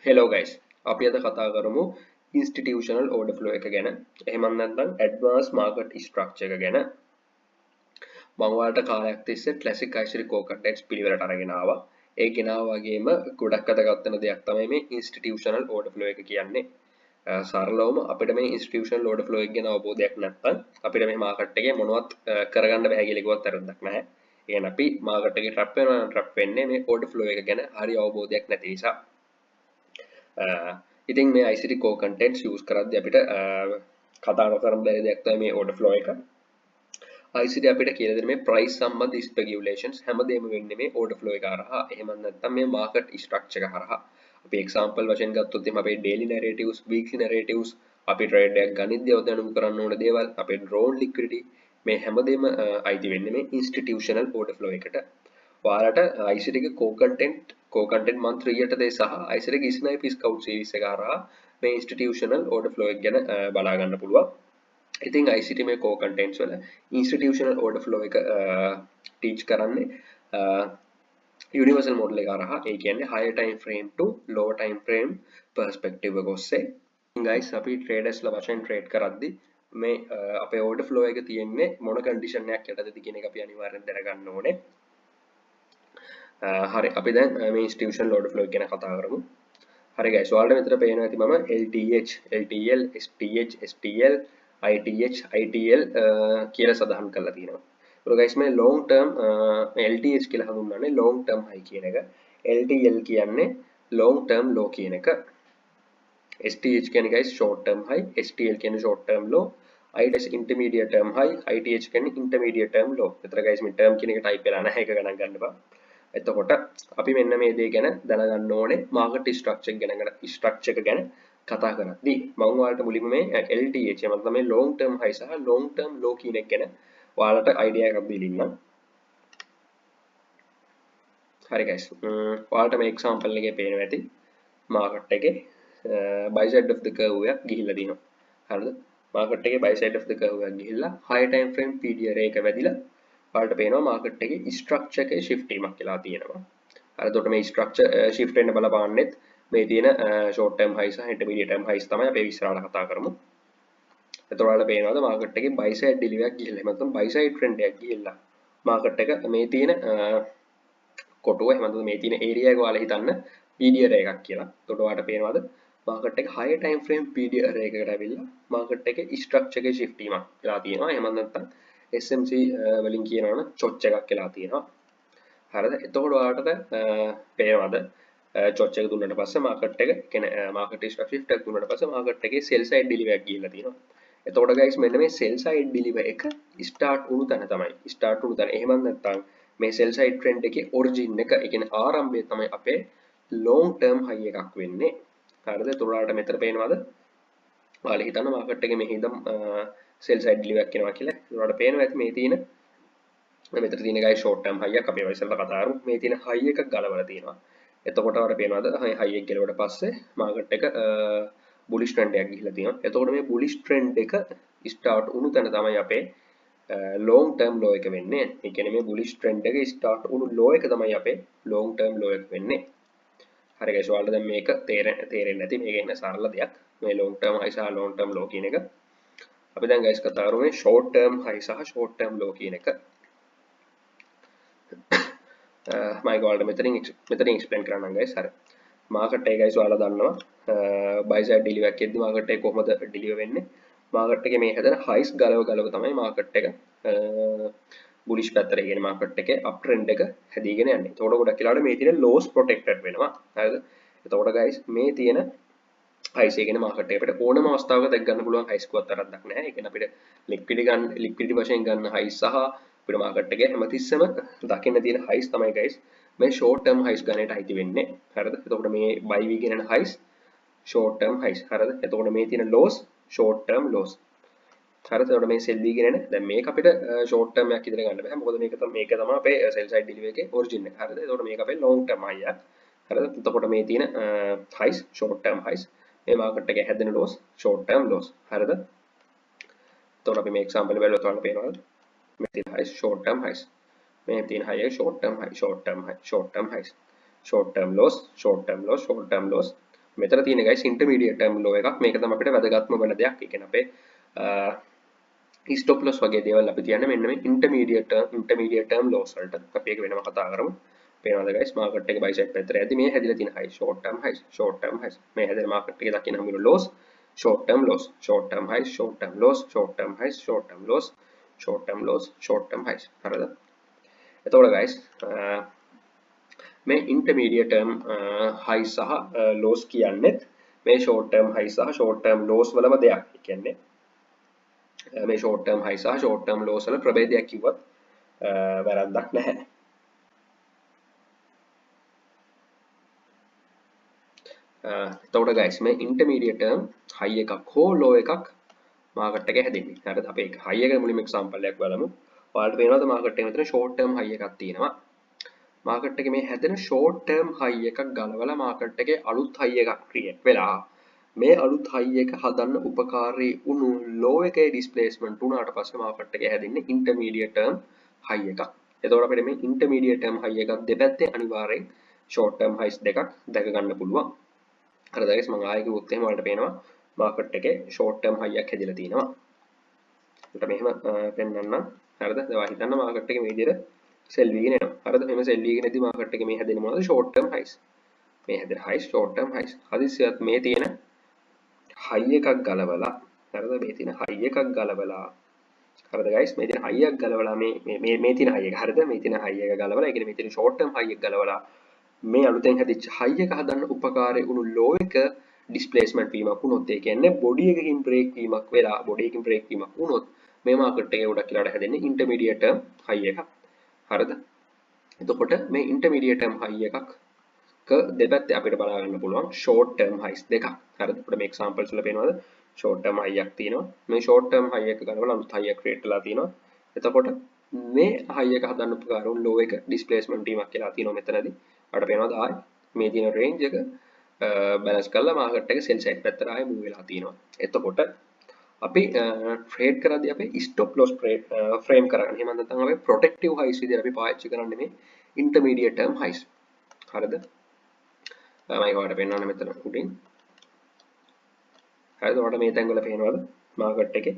Hello guys. අපි අද කතා කරමු institutional order flow එක ගැන. එහෙම නැත්නම් advanced market structure එක ගැන. මම ඔයාලට කාලයක් තිස්සේ classic ICD co-contents පිළිවෙලට අරගෙන ආවා. ඒ ගෙනාව වගේම ගොඩක් අදගත් වෙන දෙයක් තමයි මේ institutional order flow එක කියන්නේ. සරලවම අපිට මේ institutional order flow එක ගැන අවබෝධයක් නැත්නම් අපිට මේ market එකේ මොනවත් කරගන්න බෑ කියලා කිව්වත් වැරද්දක් නැහැ. ඒ කියන්නේ අපි market එකේ trap වෙනවා නම් trap වෙන්නේ මේ order flow එක ගැන හරි අවබෝධයක් නැති නිසා. ඉතින් මේ ICT core contents use කරද්දී අපිට කතා නොකරන බැරි දෙයක් තමයි මේ order flow එක. ICT අපිට කියලා දෙන මේ price සම්බන්ධ speculations හැමදේම වෙන්නේ මේ order flow එක හරහා. එහෙම නැත්නම් මේ market structure එක හරහා. අපි example වශයෙන් ගත්තොත් එimhe අපේ daily narratives, weekly narratives, අපි trade එකක් ගනිද්දී අවධානය කරන්න ඕන දේවල්, අපේ drawn liquidity මේ හැමදේම අයිති වෙන්නේ මේ institutional order flow එකට. ඔයාලට ICT එකේ core content month 3ට දේ සහ ICT එකේ snipe scout series එක හරහා මේ institutional order flow එක ගැන බලා ගන්න පුළුවන්. ඉතින් ICT මේ core contents වල institutional order flow එක teach කරන්නේ universal model එක හරහා. ඒ කියන්නේ higher time frame to lower time frame perspective එක ඔස්සේ. guys අපි traders ලා වශයෙන් trade කරද්දී මේ අපේ order flow එක තියෙන්නේ මොන condition එකක් යටතේද කියන එක අපි අනිවාර්යෙන් දැනගන්න ඕනේ. හරි අපි දැන් මේ institutional order flow ගැන කතා කරමු. හරි guys ඔයාලට මෙතන පේනවා ඇති මම LTH, LTL, STH, STL, ITH, ITL කියලා සඳහන් කරලා තියෙනවා. ඒක guys මේ long term LTH කියලා හඳුන්වන්නේ long term high කියන එක. LTL කියන්නේ long term low කියන එක. STH කියන්නේ guys short term high, STL කියන්නේ short term low, ITH intermediate term high, ITH කියන්නේ intermediate term low. මෙතන guys මේ term කියන එක type වෙලා නැහැ ඒක ගණන් ගන්න බෑ. එතකොට අපි මෙන්න මේ දේ ගැන දැනගන්න ඕනේ මාකට් ස්ට්‍රක්චර් එක ගැන කතා කරද්දී මම ඔයාලට මුලින්ම මේ LTH එහෙම නැත්නම් මේ long term high සහ long term low කියන එක ගැන ඔයාලට idea එකක් දෙලින්නම්. හරි guys. ඔයාලට මේ example එකේ පේනවා ඇති මාකට් එකේ buy side of the curve එක ගිහිල්ලා දිනවා. හරිද? මාකට් එකේ buy side of the curve එක ගිහිල්ලා high time frame PDR එක වැඩිලා ඔයාලට පේනවා මාකට් එකේ ස්ට්‍රක්චර් එකේ shift වීමක් කියලා තියෙනවා. හරි එතකොට මේ ස්ට්‍රක්චර් shift වෙන්න බලපාන්නෙත් මේ තියෙන short term highs සහ intermediate term highs තමයි අපි ඉස්සරහට කතා කරමු. එතකොට ඔයාලට පේනවාද මාකට් එකේ buy side delivery එකක් ගිහිල්ලා එහෙම නැත්නම් buy side trend එකක් ගිහිල්ලා මාකට් එක මේ තියෙන කොටුව එහෙම නැත්නම් මේ තියෙන area එක ඔයාලා හිතන්න PDR එකක් කියලා. එතකොට ඔයාලට පේනවාද මාකට් එක higher time frame PDR එකකට ඇවිල්ලා මාකට් එකේ ස්ට්‍රක්චර් එකේ shift වීමක් කියලා තියෙනවා. එහෙම නැත්නම් SMC වලින් කියනවනම් චොච් එකක් කියලා තියෙනවා. හරිද? එතකොට ඔයාලට පේනවද චොච් එක දුන්නාට පස්සේ මාකට් එක කියන්නේ මාකට් ස්ට්‍රක්චර් shift එකක් දුන්නාට පස්සේ මාකට් එකේ sell side delivery එකක් ගිහිල්ලා තියෙනවා. එතකොට guys මෙන්න මේ sell side delivery එක start වුණු තැන තමයි. start වුණු තැන. එහෙම නැත්නම් මේ sell side trend එකේ origin එක ඒ කියන්නේ ආරම්භය තමයි අපේ long term high එකක් වෙන්නේ. හරිද? එතකොට ඔයාලට මෙතන පේනවද? ඔයාලා හිතන්න මාකට් එකේ මේ හිඳම් sell side delivery එකක් එනවා කියලා. ඔයාලට පේනවා ඇති මේ තියෙන මෙතන තියෙන guys short term high එකක් අපි ඉස්සෙල්ලා කතා කරමු. මේ තියෙන high එකක් ගලවලා තියෙනවා. එතකොට අපිට පේනවාද high එක ගලවුවට පස්සේ මාකට් එක bullish trend එකක් ගිහිල්ලා තියෙනවා. එතකොට මේ bullish trend එක start වුණු තැන තමයි අපේ long term low එක වෙන්නේ. ඒ කියන්නේ මේ bullish trend එක start වුණු low එක තමයි අපේ long term low එක වෙන්නේ. හරි guys ඔයාලට දැන් මේක තේරෙන්නේ නැති මේක ඉන්න සරල දෙයක්. මේ long term high සහ long term low කියන එක. අපි දැන් guys කතා කරමු මේ short term high සහ short term low කියන එක. මම ඔයාලට මෙතනින් explain කරන්නම් guys. හරි. market එක guys ඔයාලා දන්නවා buy side delivery එකක් එද්දි market එක කොහොමද deliver වෙන්නේ? market එකේ මේ හැදෙන highs ගලව තමයි market එක bullish පැත්තට කියන්නේ market එකේ up trend එක හැදීගෙන යන්නේ. එතකොට ගොඩක් වෙලාවට මේ තියෙන lows protected වෙනවා. හරිද? එතකොට guys මේ තියෙන highs ඒ කියන්නේ market එක අපිට ඕනම අවස්ථාවක දැක් ගන්න පුළුවන් highs කුවත් තරක්ක් නැහැ. ඒ කියන්නේ අපිට liquidity වශයෙන් ගන්න highs සහ අපිට market එකේ හැමතිස්සෙම දකින්න තියෙන highs තමයි guys මේ short term highs ගන්නට අයිති වෙන්නේ. හරිද? එතකොට මේ buy weekend යන highs short term highs. හරිද? එතකොට මේ තියෙන lows short term lows. හරිද? එතකොට මේ sell weekend යන දැන් මේක අපිට short term එකක් විදිහට ගන්න බෑ. මොකද මේක තමයි අපේ sell side delivery එකේ origin එක. හරිද? එතකොට මේක අපේ long term high එකක්. හරිද? එතකොට මේ තියෙන highs short term highs මේ market එකේ හැදෙන lows short term lows. හරිද? එතකොට අපි මේ example එක බලලා තවන්න පේනවාද? මේ තියෙන highs short term highs. මේ තියෙන high එක short term high, short term high, short term highs, short term lows, short term lows, short term lows. මෙතන තියෙන guys intermediate term low එකක්. මේක තමයි අපිට වැදගත්ම වෙන දෙයක්. ඒ කියන්නේ අපේ stop loss වගේ දේවල් අපි තියන්නේ මෙන්න මේ intermediate term loss වලට. අපි ඒක වෙනම කතා කරමු. පේනවාද guys මාකට් එක buy side පැත්තට යද්දි මේ හැදිලා තියෙන high short term highs මේ හැදෙන මාකට් එකේ දකින්න හම්බුන loss short term highs short term loss short term highs short term loss short term loss short term highs හරිද එතකොට guys මේ intermediate term highs සහ lows කියන්නේ මේ short term highs සහ short term lows වලම දෙයක්. ඒ කියන්නේ මේ short term highs සහ short term lows වල ප්‍රභේදයක් කිව්වත් වැරද්දක් නැහැ. එතකොට guys මේ intermediate term high එකක් හෝ low එකක් මාකට් එකේ හැදෙන්නේ. හරිද? අපි ඒක high එකට මුලින්ම example එකක් බලමු. ඔයාලට පේනවද මාකට් එකේ මෙතන short term high එකක් තියෙනවා. මාකට් එකේ මේ හැදෙන short term high එකක් ගලවලා මාකට් එකේ අලුත් high එකක් create වෙලා මේ අලුත් high එක හදන්න උපකාරී වුණු low එකේ displacement උනාට පස්සේ මාකට් එකේ හැදෙන්නේ intermediate term high එකක්. එතකොට අපිට මේ intermediate term high එකක් දෙපැත්තේ අනිවාර්යෙන් short term highs දෙකක් දැක ගන්න පුළුවන්. හරිද guys මම ආයෙ කිව්වොත් එහෙම ඔයාලට පේනවා මාකට් එකේ short term high එකක් හැදිලා තිනවා. උට මෙහෙම පෙන්නන්නම්. හරිද? දැන් ඔයා හිතන්න මාකට් එකේ මේ විදිහට sell වීගෙන එනවා. හරිද? මෙහෙම sell වීගෙන ඉදි මාකට් එකේ මේ හැදෙන්නේ මොනවද? short term highs. මේ හැදෙන highs short term highs. හදිස්සියත් මේ තියෙන high එකක් ගලවලා හරිද? මේ තියෙන high එකක් ගලවලා හරිද guys මේ තියෙන high එකක් ගලවලා මේ තියෙන high එක හරිද? මේ තියෙන high එක ගලවලා ඒ කියන්නේ මේ තියෙන short term high එක ගලවලා මේ අලුතෙන් හැදිච්ච high එක හදන්න උපකාරී වුණු low එක displacement වීමක් වුණොත් ඒ කියන්නේ body එකකින් break වීමක් වෙලා body එකකින් break වීමක් වුණොත් මේ market එකේ ගොඩක් වෙලාවට හැදෙන්නේ intermediate term high එකක්. හරිද? එතකොට මේ intermediate term high එකක දෙපැත්තේ අපිට බලා ගන්න පුළුවන් short term highs දෙකක්. හරිද? අපිට මේ examples වල පේනවද? short term high එකක් තියෙනවා. මේ short term high එක ගලවලා අලුත් high එකක් create වෙලා තියෙනවා. එතකොට මේ high එක හදන්න උපකාර වුණු low එක displacement වීමක් කියලා තියෙනවා මෙතනදී. අපිට පේනවද ආයි මේ තියෙන range එක balance කරලා market එක sell side පැත්තට ආයි move වෙලා තියෙනවා. එතකොට අපි trade කරද්දී අපි stop loss frame කරගන්න. එහෙම නැත්නම් අපි protective highs විදිහට අපි පාවිච්චි කරන්නේ මේ intermediate term highs. හරිද? මම ඒක ඔයාලට පෙන්නන්න මෙතන උඩින්. හරිද? ඔයාලට මේ තැන් වල පේනවද? market එකේ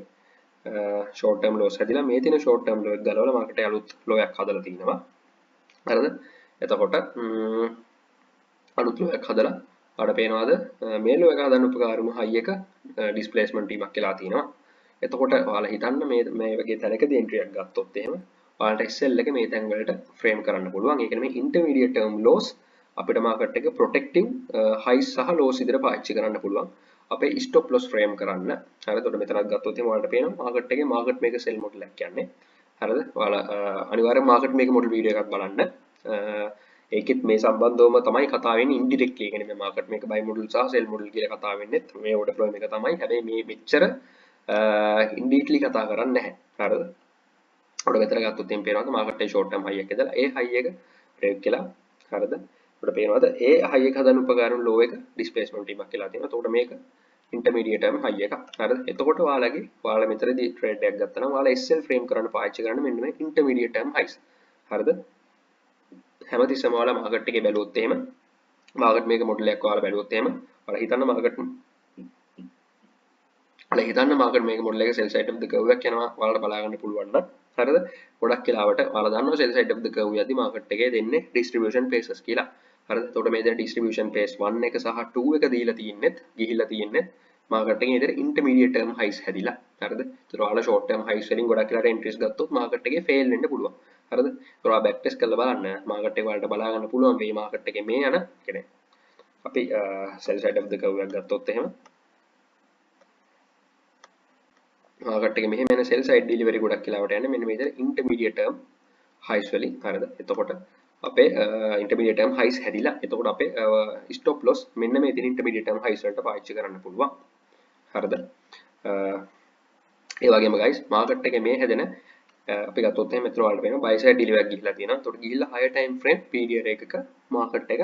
short term loss හැදිලා මේ තියෙන short term low එක ගලවලා market එක අලුත් low එකක් හදලා තිනවා. හරිද? එතකොට අලුත් low එකක් හදලා ඔයාලට පේනවද මේ low එක හදන්න උපකාර වුණු high එක displacement වීමක් කියලා තියෙනවා. එතකොට ඔයාලා හිතන්න මේ වගේ තැනකදී entry එකක් ගත්තොත් එහෙම ඔයාලට Excel එකේ මේ තැන් වලට frame කරන්න පුළුවන්. ඒ කියන්නේ මේ intermediate term loss අපිට market එක protective highs සහ lows විදිහට පාවිච්චි කරන්න පුළුවන්. අපේ stop loss frame කරන්න. හරිද? එතකොට මෙතනක් ගත්තොත් එහෙම ඔයාලට පේනවා market එකේ market maker sell model එකක් කියන්නේ. හරිද? ඔයාලා අනිවාර්යෙන් market maker model video එකක් බලන්න. ඒකෙත් මේ සම්බන්ධවම තමයි කතා වෙන්නේ ඉන්ඩිරෙක්ට්ලි. ඒ කියන්නේ මේ මාකට් මේක බයි මොඩල් සහ සෙල් මොඩල් කියලා කතා වෙන්නේ මේ ඕඩර් ෆ්ලෝ එක තමයි. හැබැයි මේ මෙච්චර ඉන්ඩීට්ලි කතා කරන්නේ නැහැ. හරිද? ඔඩ මෙතන ගත්තොත් එම් පේනවාද මාකට් එකේ ෂෝට් ටර්ම් හයි එක ඉඳලා ඒ හයි එක බ්‍රේක් කියලා. හරිද? ඔඩ පේනවාද ඒ හයි එක හදන්න උපකාරන ලෝ එක ඩිස්ප්ලේස්මන්ට් ටීමක් කියලා තියෙනවා. එතකොට මේක ඉන්ටර්මීඩියට් ටර්ම් හයි එක. හරිද? එතකොට ඔයාලා මෙතනදී ට්‍රේඩ් එකක් ගත්තා නම් ඔයාලා SL ෆ්‍රේම් කරන්න පාවිච්චි කරන්න මෙන්න මේ ඉන්ටර්මීඩියට් ටර්ම් හයිස්. හරිද? හැමතිස්සෙම ඔයාලා මාකට් එකේ බැලුවොත් එහෙම මාකට් මේක මොඩල් එකක් ඔයාලා බැලුවොත් එහෙම ඔයාලා හිතන්න මාකට් මේක මොඩල් එක සෙල් සයිඩ් ඔෆ් ද කර්ව් එකක් යනවා ඔයාලට බලා ගන්න පුළුවන් නම් හරිද ගොඩක් වෙලාවට ඔයාලා දන්නවා සෙල් සයිඩ් ඔෆ් ද කර්ව් යද්දි මාකට් එකේ දෙන්නේ ඩිස්ට්‍රිබියුෂන් පේසස් කියලා හරිද එතකොට මේ දෙන ඩිස්ට්‍රිබියුෂන් පේස් 1 එක සහ 2 එක දීලා තියෙන්නේ ගිහිල්ලා තියෙන්නේ මාකට් එකේ ඉතින් ඉන්ටර්මීඩියට් ටර්ම් හයිස් හැදිලා හරිද එතකොට ඔයාලා ෂෝට් ටර්ම් හයිස් වලින් ගොඩක් වෙලාවට එන්ට්‍රීස් ගත්තොත් මාකට් එකේ ෆේල් වෙන්න පුළුවන් හරිද එතකොට ඔයා බෑක් ටෙස්ට් කරලා බලන්න මාකට් එක වලට බලා ගන්න පුළුවන් මේ මාකට් එකේ මේ යන කියන්නේ අපි සෙල් සයිඩ් ඔෆ් ද කර්ව් එකක් ගත්තොත් එහෙම මාකට් එකේ මෙහෙම යන සෙල් සයිඩ් ඩිලිවරි ගොඩක් වෙලාවට යන්නේ මෙන්න මේ විදිහට ඉන්ටර්මීඩියට් ටර්ම් හයිස් වලින් හරිද එතකොට අපේ ඉන්ටර්මීඩියට් ටර්ම් හයිස් හැදිලා එතකොට අපේ ස්ටොප් ලොස් මෙන්න මේ තියෙන ඉන්ටර්මීඩියට් ටර්ම් හයිස් වලට පාවිච්චි කරන්න පුළුවන් හරිද ඒ වගේම guys මාකට් එකේ මේ හැදෙන අපි ගත්තොත් එහෙම මෙතන වලට වෙනවා buy side delivery එකක් ගිහිලා තියෙනවා එතකොට ගිහිල්ලා higher time frame period එකක මාකට් එක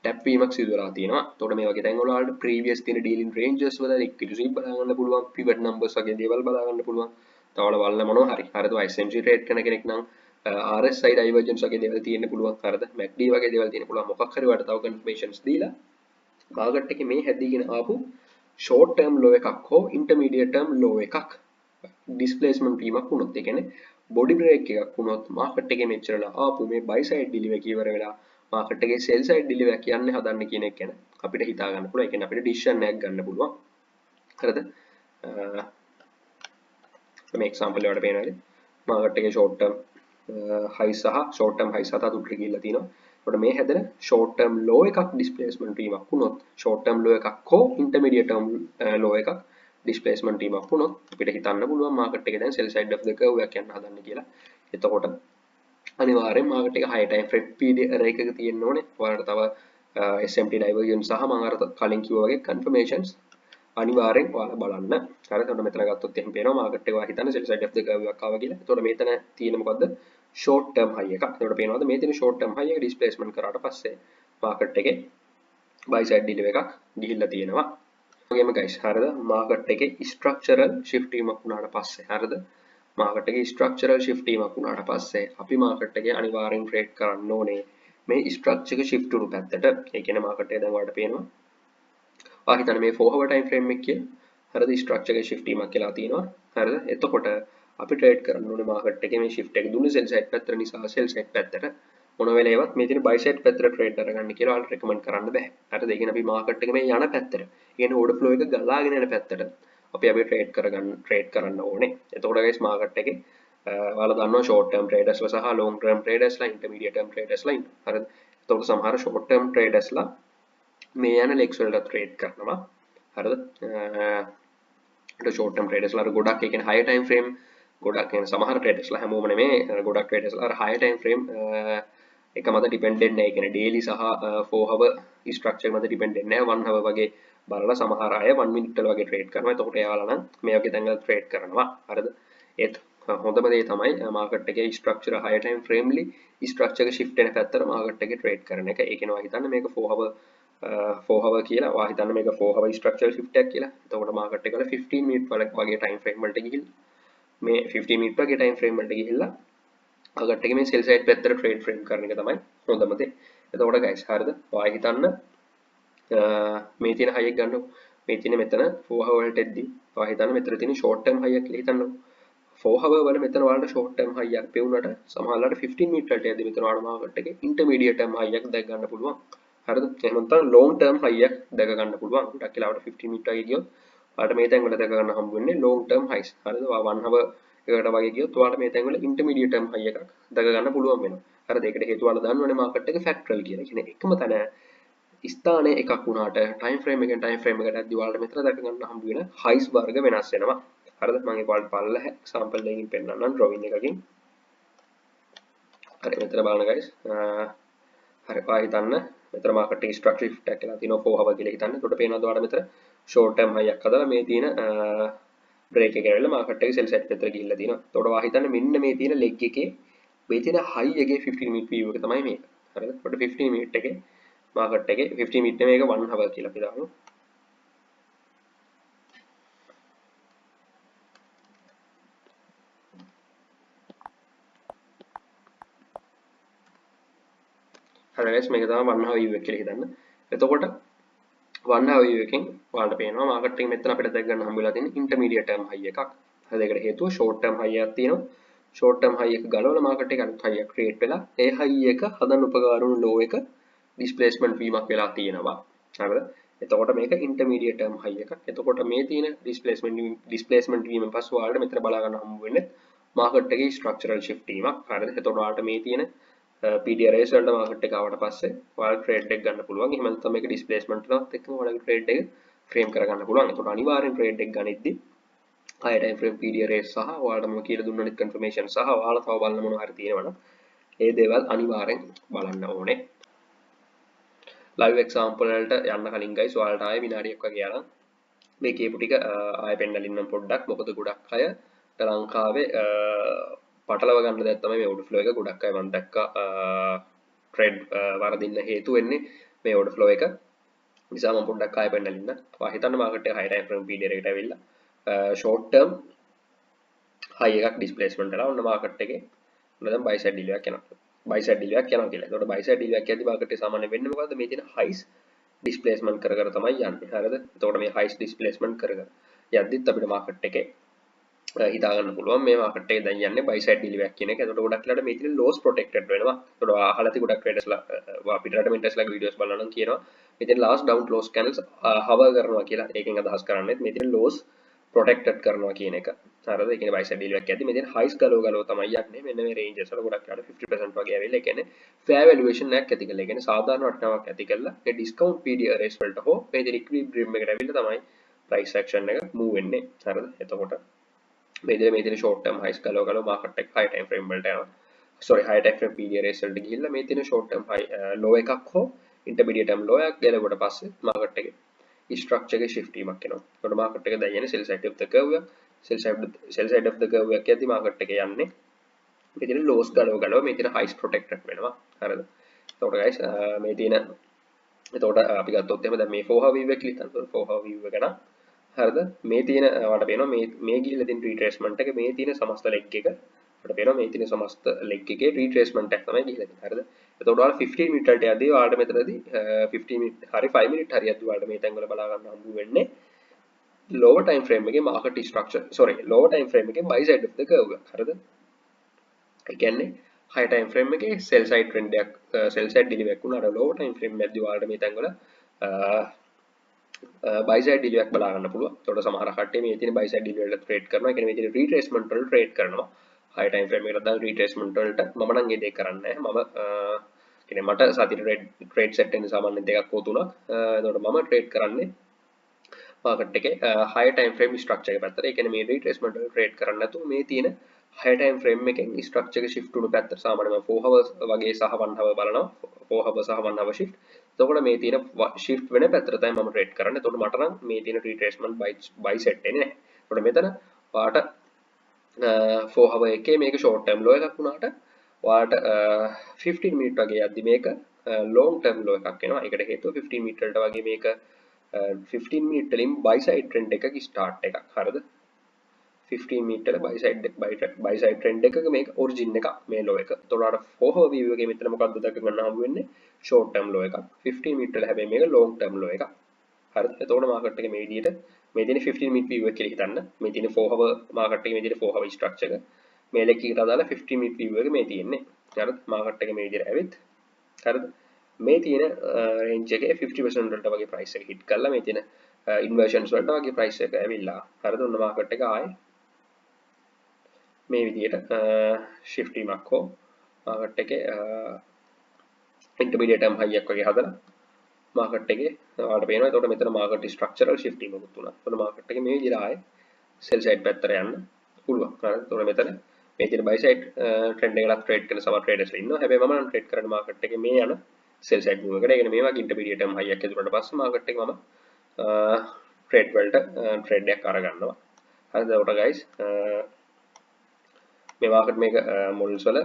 ටැප් වීමක් සිදු වෙලා තියෙනවා එතකොට මේ වගේ තැන් වල වලට previous තියෙන dealing ranges වල liquidity බලා ගන්න පුළුවන් pivot numbers වගේ දේවල් බලා ගන්න පුළුවන් තවල වල්න මොනවා හරි හරිද SMC trade කරන කෙනෙක් නම් RSI divergence වගේ දේවල් තියෙන්න පුළුවන් හරිද MACD වගේ දේවල් තියෙන්න පුළුවන් මොකක් හරි වලට තව confirmations දීලා මාකට් එකේ මේ හැදීගෙන ආපු ෂෝට් ටර්ම් ලෝ එකක් හෝ ඉන්ටර්මීඩියට් ටර්ම් ලෝ එකක් ඩිස්ප්ලේස්මන්ට් වීමක් වුණොත් ඒ කියන්නේ බොඩි බ්‍රේක් එකක් වුණොත් මාකට් එකේ මෙච්චරලා ආපු මේ බයි සයිඩ් ඩිලිවර් ඉවර වෙලා මාකට් එකේ සෙල් සයිඩ් ඩිලිවර් කියන්නේ හදන්න කියන එක ගැන අපිට හිතා ගන්න පුළුවන්. ඒ කියන්නේ අපිට ඩිසිෂන් එකක් ගන්න පුළුවන්. හරිද? මේ එක්සැම්පල් එකට පේනවාද? මාකට් එකේ ෂෝට් ටර්ම් හයි සහ ෂෝට් ටර්ම් හයි සහ උඩට ගිහිල්ලා තියෙනවා. එතකොට මේ හැදෙන ෂෝට් ටර්ම් ලෝ එකක් ඩිස්ප්ලේස්මන්ට් වීමක් වුණොත් ෂෝට් ටර්ම් ලෝ එකක් හෝ ඉන්ටර්මීඩියට් ටර්ම් ලෝ එකක් ඩිස්ප්ලේස්මන්ට් වීමක් වුණොත් අපිට හිතන්න පුළුවන් මාකට් එකේ දැන් සෙල් සයිඩ් ඔෆ් ද කර්ව් එකක් යන්න හදන්න කියලා. එතකොට අනිවාර්යෙන් මාකට් එක හයි ටයිම් ෆ්‍රේම් පීරියඩ් එකක තියෙන්න ඕනේ. ඔයාලට තව SMT ඩයිවර්ජන් සහ මම අර කලින් කිව්වා වගේ කන්ෆර්මේෂන්ස් අනිවාර්යෙන් ඔයාලා බලන්න. හරි එතකොට මෙතන ගත්තොත් එහෙම පේනවා මාකට් එක ඔයා හිතන්නේ සෙල් සයිඩ් ඔෆ් ද කර්ව් එකක් ආවා කියලා. එතකොට මෙතන තියෙන මොකද්ද? ෂෝට් ටර්ම් හයි එකක්. එතකොට පේනවාද මේ තියෙන ෂෝට් ටර්ම් හයි එක ඩිස්ප්ලේස්මන්ට් කරාට පස්සේ මාකට් එකේ බයි සයිඩ් ඩිලිවර් එකක් ගිහිල්ලා තියෙනවා. වගේම ගයිස් හරිද? මාකට් එකේ ස්ට්‍රක්චරල් ෂිෆ්ට් වීමක් වුණාට පස්සේ හරිද? මාකට් එකේ ස්ට්‍රක්චරල් ෂිෆ්ට් වීමක් වුණාට පස්සේ අපි මාකට් එකේ අනිවාර්යෙන් ට්‍රේඩ් කරන්න ඕනේ මේ ස්ට්‍රක්චර් එක ෂිෆ්ට් වුණු පැත්තට. ඒ කියන්නේ මාකට් එක දැන් ඔයාලට පේනවා. ඔයා හිතන්නේ මේ 4 hour time frame එක කියලා. හරිද? ස්ට්‍රක්චර් එකේ ෂිෆ්ට් වීමක් කියලා තියෙනවා. හරිද? එතකොට අපි ට්‍රේඩ් කරන්න ඕනේ මාකට් එකේ මේ ෂිෆ්ට් එක දුන්නේ සෙල් සයිඩ් පැත්තට නිසා සෙල් සයිඩ් පැත්තට මොන වෙලේවත් මේ තියෙන බයි සයිඩ් පැත්තට ට්‍රේඩ් කරගන්න කියලා ඔයාලට රෙකමන්ඩ් කරන්න බෑ. හරිද? ඒ කියන්නේ අපි මාකට් එක මේ යන පැත්තට, කියන්නේ ඕඩර් ෆ්ලෝ එක ගලාගෙන යන පැත්තට අපි ට්‍රේඩ් කරන්න ඕනේ. එතකොට ගයිස් මාකට් එකේ ඔයාලා දන්නවා ෂෝට් ටර්ම් ට්‍රේඩර්ස්ලා සහ ලොන්ග් ටර්ම් ට්‍රේඩර්ස්ලා ඉන්ටර්මීඩියට් ටර්ම් ට්‍රේඩර්ස්ලා ඉන්නවා. හරිද? එතකොට සමහර ෂෝට් ටර්ම් ට්‍රේඩර්ස්ලා මේ යන ලෙග්ස් වලට ට්‍රේඩ් කරනවා. හරිද? ෂෝට් ටර්ම් ට්‍රේඩර්ස්ලා අර ගොඩක් ඒ කියන්නේ හයි ටයිම් ෆ්‍රේම් ගොඩක් කියන්නේ සමහර ට්‍රේඩර්ස්ලා හැමෝම නෙමෙයි ගොඩක් ට්‍රේඩර්ස්ලා අර හයි ටයිම් ෆ්‍රේම් එක මත ඩිපෙන්ඩන්ට් නැහැ. ඒ කියන්නේ ඩේලි සහ 4 hour ස්ට්‍රක්චර් මත ඩිපෙන්ඩන්ට් නැහැ. 1 hour වගේ බලලා සමහර අය 1 minute වල වගේ ට්‍රේඩ් කරනවා. එතකොට එයාලා නම් මේ වගේ තැන්වල ට්‍රේඩ් කරනවා. හරිද? ඒත් හොඳම දේ තමයි මාකට් එකේ ස්ට්‍රක්චර් හයි ටයිම් ෆ්‍රේම්ලි ස්ට්‍රක්චර් එක ෂිෆ්ට් වෙන පැත්තට මාකට් එකේ ට්‍රේඩ් කරන එක. ඒ කියනවා හිතන්න මේක 4 hour කියලා. ඔයා හිතන්න මේක 4 hour ස්ට්‍රක්චර් ෂිෆ්ට් එකක් කියලා. එතකොට මාකට් එක වල 15 minute වගේ ටයිම් ෆ්‍රේම් වලට ගිහිල්ලා මේ 15 minute වගේ ටයිම් ෆ්‍රේම් වලට ගිහිල්ලා මාකට් එකේ මේ සෙල් සයිඩ් පැත්තට ට්‍රේඩ් ෆ්‍රේම් කරන එක තමයි හොඳම දේ. එතකොට ගයිස් හරිද? ඔයා හිතන්න මේ තියෙන හයි එක ගන්නකො. මේ තියෙන මෙතන 4 hour වලට එද්දි ඔයා හිතන්න මෙතන තියෙන ෂෝට් ටර්ම් හයි එක කියලා හිතන්නකො. 4 hour වල මෙතන ඔයාලට ෂෝට් ටර්ම් හයි එකක් පෙවුනට සමහරවිට 15 minute වලට එද්දි මෙතන ඔයාලට මාකට් එකේ ඉන්ටර්මීඩියට් ටර්ම් හයි එකක් දැක ගන්න පුළුවන්. හරිද? එහෙම නැත්නම් ලොන්ග් ටර්ම් හයි එකක් දැක ගන්න පුළුවන්. ගොඩක් වෙලාවට 15 minute වගේ ගියොත් ඔයාලට මේ තැන් වල දැක ගන්න හම්බ වෙන්නේ ලොන්ග් ටර්ම් හයිස්. හරිද? ඔයා 1 hour එකට වගේ ගියොත් ඔයාලට මේ තැන් වල ඉන්ටර්මීඩියට් ටර්ම් හයි එකක් දැක ගන්න පුළුවන් වෙනවා. හරිද? ඒකට හේතුව ඔයාලා දන්නවනේ මාකට් එක ෆැක්ටරල් කියලා. කියන්නේ එකම තැන ස්ථානයේ එකක් වුණාට ටයිම් ෆ්‍රේම් එකෙන් ටයිම් ෆ්‍රේම් එකට ඇද්දි ඔයාලට මෙතන දැක ගන්න හම්බ වෙන හයිස් වර්ග වෙනස් වෙනවා. හරිද? මම ඒක ඔයාලට පල්ලා එක්සැම්පල් එකකින් පෙන්නන්නම් ඩ්‍රොයින් එකකින්. හරි මෙතන බලන්න guys. හරි ඔයා හිතන්න මෙතන මාකට් එකේ ස්ට්‍රක්චර් ෂිෆ්ට් එකක් කියලා තියෙනවා 4 hour කියලා හිතන්න. එතකොට පේනවාද ඔයාලට මෙතන ෂෝට් ටර්ම් හයියක් හදලා මේ තියෙන බ්‍රේක් එක ඇවිල්ලා මාකට් එකේ සෙල් සෙට් පැත්තට ගිහිල්ලා තියෙනවා. එතකොට ඔයා හිතන්න මෙන්න මේ තියෙන ලෙග් එකේ මේ තියෙන හයි එකේ 15 minute view එක තමයි මේක. හරිද? එතකොට 15 minute එකේ මාකට් එකේ 15 minute මේක 1 hour කියලා අපි දාමු. හරි guys මේක තමයි 1 hour view එක කියලා හිතන්න. එතකොට 1 hour view එකෙන් ඔයාලට පේනවා මාකට් එකේ මෙතන අපිට දැක් ගන්න හම්බ වෙලා තියෙන ඉන්ටර්මීඩියට් ටර්ම් හයි එකක්. හරිද? ඒකට හේතුව ෂෝට් ටර්ම් හයි එකක් තියෙනවා. ෂෝට් ටර්ම් හයි එක ගලවලා මාකට් එක අනිත් හයි එක ක්‍රියේට් වෙලා ඒ හයි එක හදන්න උපකාර වුණු ලෝ එක ඩිස්ප්ලේස්මන්ට් වීමක් වෙලා තියෙනවා. හරිද? එතකොට මේක ඉන්ටර්මීඩියට් ටර්ම් හයි එකක්. එතකොට මේ තියෙන ඩිස්ප්ලේස්මන්ට් වීම පස්සේ ඔයාලට මෙතන බලා ගන්න හම්බ වෙන්නේ මාකට් එකේ ස්ට්‍රක්චරල් ෂිෆ්ට් වීමක්. හරිද? එතකොට ඔයාලට මේ තියෙන PDRS වලට මාකට් එක ආවට පස්සේ ඔයාලා ට්‍රේඩ් එක ගන්න පුළුවන්. එහෙම නැත්නම් මේක ඩිස්ප්ලේස්මන්ට් එකත් එක්කම ඔයාලගේ ට්‍රේඩ් එක ෆ්‍රේම් කරගන්න පුළුවන්. එතකොට අනිවාර්යෙන් ට්‍රේඩ් එක ගනිද්දි high time frame PDRS සහ ඔයාලට මම කියලා දුන්න අනිත් කන්ෆර්මේෂන් සහ ඔයාලා තව බලන්න මොනවා හරි තියෙනවනම් ඒ දේවල් අනිවාර්යෙන් බලන්න ඕනේ. live example වලට යන්න කලින් guys ඔයාලට ආයේ විනාඩියක් වගේ යනවා. මේ කියපු ටික ආයෙ පෙන්නලින්නම් පොඩ්ඩක්. මොකද ගොඩක් අය ලංකාවේ පටලව ගන්න දෙයක් තමයි මේ order flow එක. ගොඩක් අය මම දැක්කා ට්‍රේඩ් වරදින්න හේතු වෙන්නේ මේ order flow එක. නිසා මම පොඩ්ඩක් ආයෙ පෙන්නලින්න. ඔයා හිතන්න මාකට් එක high time frame period එකට ඇවිල්ලා short term high එකක් displacement වෙලා ඔන්න මාකට් එකේ ඔන්න දැන් buy side deal එකක් යනවා. buy side deal එකක් යනවා කියලා. ඒකට buy side deal එකක් යද්දි මාකට් එක සාමාන්‍යයෙන් වෙන්නේ මොකද්ද? මේ තියෙන highs ඩිස්ප්ලේස්මන්ට් කර කර තමයි යන්නේ. හරිද? එතකොට මේ හයිස් ඩිස්ප්ලේස්මන්ට් කර කර යද්දිත් අපිට මාකට් එකේ හිතා ගන්න පුළුවන් මේ මාකට් එකේ දැන් යන්නේ බයි සයිඩ් ඩිලිවර් කියන එක. එතකොට ගොඩක් වෙලාවට මේ තියෙන ලෝස් ප්‍රොටෙක්ටඩ් වෙනවා. එතකොට අහලා තියෙ ගොඩක් ට්‍රේඩර්ස්ලා අපිට ට්‍රේඩර්ස්ලාගේ වීඩියෝස් බලනවා නම් කියනවා මේ තියෙන ලාස්ට් ඩවුන් ක්ලෝස් කැන්ඩල්ස් හවර් කරනවා කියලා. ඒකෙන් අදහස් කරන්නේ මේ තියෙන ලෝස් ප්‍රොටෙක්ටඩ් කරනවා කියන එක. හරිද? ඒ කියන්නේ බයි සයිඩ් ඩිලිවර් එකදී මේ තියෙන හයිස් ගලව තමයි යන්නේ. මෙන්න මේ රේන්ජස් වල ගොඩක් වෙලාවට 50% වගේ ඇවිල්ලා. ඒ කියන්නේ ෆෙයාර් වැලුවේෂන් එකක් ඇති කරලා. ඒ කියන්නේ සාධාරණ වටිනාකමක් ඇති කරලා ඒ ඩිස්කවුන්ට් PDRS වලට හෝ මේ තියෙන ඉක්විලිබ්‍රියම් එකට ඇවිල්ලා තමයි ප්‍රයිස් ඇක්ෂන් එක මූව් වෙන්නේ. හරිද? එතකොට මේ තියෙන ෂෝට් ටර්ම් හයිස් ගලව මාකට් එක හයි ටයිම් ෆ්‍රේම් වලට යනවා. sorry high time frame PDRS වලට ගිහිල්ලා මේ තියෙන short term high low එකක් හෝ intermediate term low එකක් ගැලවුවට පස්සේ market එකේ structure එකේ shift වීමක් එනවා. එතකොට market එක දැන් යන්නේ sell side of the curve එක. sell side of the curve එක යද්දි market එක යන්නේ මේ තියෙන lows ගලව මේ තියෙන highs protected වෙනවා. හරිද? එතකොට guys මේ තියෙන එතකොට අපි ගත්තොත් එහෙම දැන් මේ 4 hour view එක click කරනකොට 4 hour view එක නම් හරිද? මේ තියෙන වට පේනවා මේ ගිහිල්ලා තියෙන retracement එක මේ තියෙන සමස්ත leg එක අපිට පේනවා මේ තියෙන සමස්ත leg එකේ retracement එක තමයි ගිහිල්ලා තියෙන්නේ. හරිද? එතකොට ඔයාලා 15 මිනිත්කට යද්දී ඔයාලට මෙතනදී 15 මිනිත් හරි 5 මිනිත් හරි යද්දී ඔයාලට මේ තැන් වල බලා ගන්න හම්බ වෙන්නේ lower time frame එකේ market structure lower time frame එකේ buy side of the curve එක. හරිද? ඒ කියන්නේ high time frame එකේ sell side trend එකක් sell side delivery එකක් වුණාට lower time frame එකේදී ඔයාලට මේ තැන් වල buy side delivery එකක් බලා ගන්න පුළුවන්. එතකොට සමහර කට්ටිය මේ තියෙන buy side delivery වලට trade කරනවා. ඒ කියන්නේ මේ තියෙන retracement වල trade කරනවා. high time frame එකට දාන retracement වලට මම නම් ඒ දෙක කරන්නේ නැහැ. මම කියන්නේ මට සතියේ trade set වෙන සාමාන්‍යයෙන් දෙකක් හෝ තුනක්. එතකොට මම trade කරන්නේ market එකේ high time frame structure එක පැත්තට. ඒ කියන්නේ මේ retracement වල trade කරන්නේ නැතුව මේ තියෙන high time frame එකෙන් structure එක shift වුණු පැත්තට සාමාන්‍යයෙන් 4 hours වගේ සහ 1 hour බලනවා. 4 hours සහ 1 hour shift. එතකොට මේ තියෙන shift වෙන පැත්තට තමයි මම trade කරන්නේ. එතකොට මට නම් මේ තියෙන retracement buy set එන්නේ නැහැ. එතකොට මෙතන ඔයාට 4 hour එකේ මේක short term low එකක් වුණාට ඔයාලට 15 minute වගේ යද්දි මේක long term low එකක් එනවා. ඒකට හේතුව 15 minute වලට වගේ මේක 15 minute වලින් buy side trend එකක start එකක්. හරිද? 15 minute වල buy side trend එකක මේක origin එක මේ low එක. එතකොට අර 4 hour view එකේ මෙතන මොකද්ද දැක ගන්න හම්බ වෙන්නේ short term low එකක්. 15 minute වල හැබැයි මේක long term low එකක්. හරිද? එතකොට market එකේ මේ විදිහට මේ තියෙන 15 minute view එක කියලා හිතන්න. මේ තියෙන 4 hour market එකේ මේ තියෙන 4 hour structure එක. මේ ලෙක් එකට අදාළ 15 minute view එක මේ තියෙන්නේ. හරිද? market එකේ මේ විදිහට ඇවිත් හරිද? මේ තියෙන range එකේ 50% වලට වගේ price එක hit කරලා මේ තියෙන inversions වලට වගේ price එක ඇවිල්ලා. හරිද? ඔන්න market එක ආයේ මේ විදිහට shift වීමක් හෝ market එකේ intermediate term high එකක් වගේ හදලා market එකේ ඔයාලට පේනවා. එතකොට මෙතන market structural shifting එකක් තුනක්. එතකොට market එකේ මේ විදිහට ආයේ sell side පැත්තට යන්න පුළුවන්. හරිද? එතකොට මෙතන මේ තියෙන buy side trend එකකට trade කරන සමහර traders ඉන්නවා. හැබැයි මම නම් trade කරන්නේ market එකේ මේ යන sell side move එකට. ඒ කියන්නේ මේ වගේ intermediate term high එකක් ඇතුළට පස්සේ market එකේ මම trade වලට trade එකක් අරගන්නවා. හරිද? එතකොට guys මේ market මේක models වල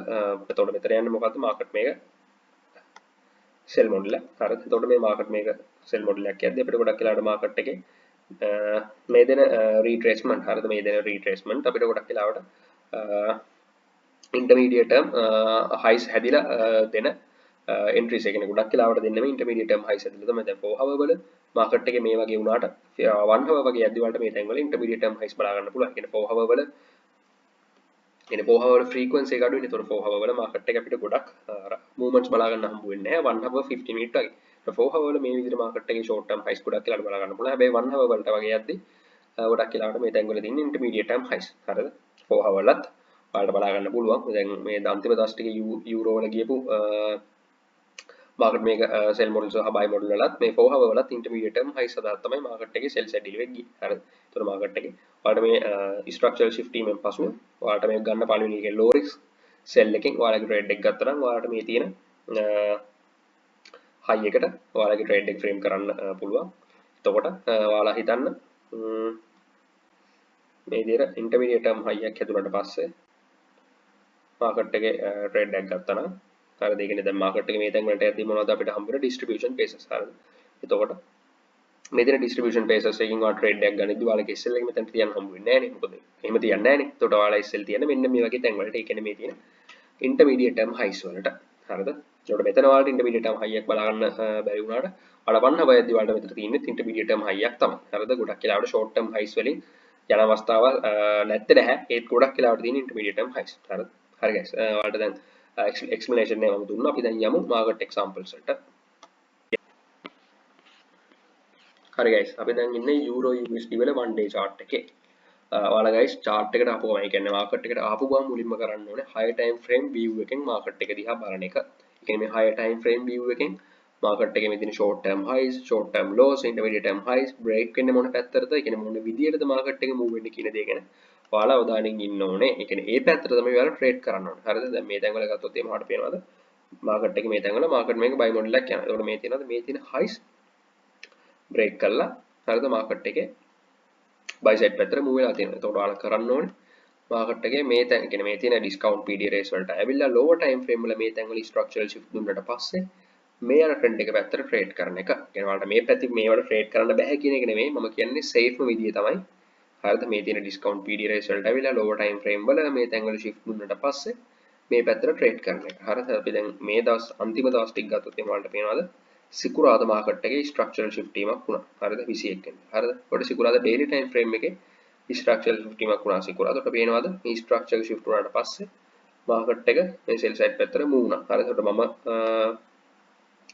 එතකොට මෙතන යන්නේ මොකද්ද market මේක sell model එක. හරිද? එතකොට මේ market මේක sell model එකක් යද්දී අපිට ගොඩක් වෙලාවට market එකේ මේ දෙන retracement හරිද? මේ දෙන retracement අපිට ගොඩක් වෙලාවට intermediate term highs හැදිලා දෙන entries එක කියන්නේ ගොඩක් වෙලාවට දෙන්නේ මේ intermediate term highs හැදිලා තමයි දැන් 4 hour වල market එකේ මේ වගේ වුණාට 1 hour වගේ යද්දී වලට මේ තැන් වල intermediate term highs බලා ගන්න පුළුවන්. කියන්නේ 4 hour වල කියන්නේ 4 hour frequency එක අඩුයි. ඒතකොට 4 hour වල market එක අපිට ගොඩක් movements බලා ගන්න හම්බ වෙන්නේ නැහැ. 1 hour 50 minute වගේ. 4 hour වල මේ විදිහට market එකේ short term highs ගොඩක් කියලා බලා ගන්න පුළුවන්. හැබැයි 1 hour වලට වගේ යද්දී ගොඩක් කියලාට මේ තැන් වල තියෙන intermediate term highs. හරිද? 4 hour වලත් ඔයාලට බලා ගන්න පුළුවන්. දැන් මේ අන්තිම දවස් ටිකේ යූරෝ වල ගියපු market මේක sell model සහ buy model වලත් මේ 4 hour වලත් intermediate term highs සදාත් තමයි market එකේ sell side delivery ගියේ. හරිද? ඒතර market එකේ ඔයාලට මේ structural shift වීමෙන් පසු ඔයාලට මේක ගන්න පළවෙනි එකේ low risk sell එකෙන් ඔයාලගේ trade එක ගත්තා නම් ඔයාලට මේ තියෙන high එකට ඔයාලගේ trade එක frame කරන්න පුළුවන්. එතකොට ඔයාලා හිතන්න මේ විදිහට intermediate term high එකක් හැදුනට පස්සේ market එකේ trade එකක් ගත්තා නම් හරිද? ඒ කියන්නේ දැන් market එකේ මේ තැන් වලට යද්දී මොනවද අපිට හම්බ වෙන distribution paces. හරිද? එතකොට මේ දෙන distribution paces එකකින් ඔයාලා trade එකක් ගන්නදී ඔයාලගේ SL එක මෙතන තියන්න හම්බ වෙන්නේ නැහැ නේ. මොකද එහෙම තියන්නේ නැහැ නේ. එතකොට ඔයාලා SL තියන්නේ මෙන්න මේ වගේ තැන් වලට. ඒ කියන්නේ මේ තියෙන intermediate term highs වලට. හරිද? ඒකට මෙතන ඔයාලට ඉන්ටර්මීඩියට් ටර්ම් හයියක් බලා ගන්න බැරි වුණාට අර වන්න බයද්දි ඔයාලට මෙතන තියෙන්නේ ඉන්ටර්මීඩියට් ටර්ම් හයියක් තමයි. හරිද? ගොඩක් වෙලාවට ෂෝට් ටර්ම් හයිස් වලින් යන අවස්ථාවල් නැත්තේ නැහැ. ඒත් ගොඩක් වෙලාවට තියෙන ඉන්ටර්මීඩියට් ටර්ම් හයිස්. හරිද? හරි guys. ඔයාලට දැන් explanation එක මම දුන්නා. අපි දැන් යමු market examples වලට. හරි guys. අපි දැන් ඉන්නේ euro USD වල 1 day chart එකේ. ඔයාලා guys chart එකට ආපුවම ඒ කියන්නේ market එකට ආපු ගමන් මුලින්ම කරන්න ඕනේ higher time frame view එකෙන් market එක දිහා බලන එක. ඒ කියන්නේ මේ higher time frame view එකෙන් market එකේ මෙතන short term highs, short term lows, intermediate term highs break වෙන්නේ මොන පැත්තටද? ඒ කියන්නේ මොන විදියටද market එක move වෙන්නේ කියන දේ ගැන ඔයාලා අවධානයෙන් ඉන්න ඕනේ. ඒ කියන්නේ ඒ පැත්තට තමයි ඔයාලා trade කරන්න ඕනේ. හරිද? දැන් මේ තැන් වල ගත්තොත් එහෙම ඔයාලට පේනවාද? market එකේ මේ තැන් වල market මේක buy model එකක් යනවා. ඒකට මේ තියෙනවාද? මේ තියෙන highs break කළා. හරිද? market එකේ buy side පැත්තට move වෙලා තියෙනවා. එතකොට ඔයාලා කරන්න ඕනේ market එකේ මේ තැන් කියන්නේ මේ තියෙන discount PD rates වලට ඇවිල්ලා lower time frame වල මේ තැන් වල structural shift දුන්නට පස්සේ මේ යන trend එක පැත්තට trade කරන එක. කියන්නේ ඔයාලට මේ පැති මේවට trade කරන්න බෑ කියන එක නෙමෙයි මම කියන්නේ safe විදිය තමයි. හරිද? මේ තියෙන discount PD rates වලට ඇවිල්ලා lower time frame වල මේ තැන් වල shift දුන්නට පස්සේ මේ පැත්තට trade කරන එක. හරිද? අපි දැන් මේ දවස් අන්තිම දවස් ටික ගත්තොත් එහෙනම් ඔයාලට පේනවාද? සිකුරාදා මාකට් එකේ ස්ට්‍රක්චරල් ෂිෆ්ට් වීමක් වුණා. හරිද? 21 වෙනිදා. හරිද? කොට සිකුරාදා ඩේලි ටයිම් ෆ්‍රේම් එකේ ස්ට්‍රක්චරල් ෂිෆ්ට් වීමක් වුණා සිකුරාදාට පේනවාද? මේ ස්ට්‍රක්චරල් ෂිෆ්ට් වුණාට පස්සේ මාකට් එක මේ සෙල් සයිඩ් පැත්තට මූව් වුණා. හරිද? කොට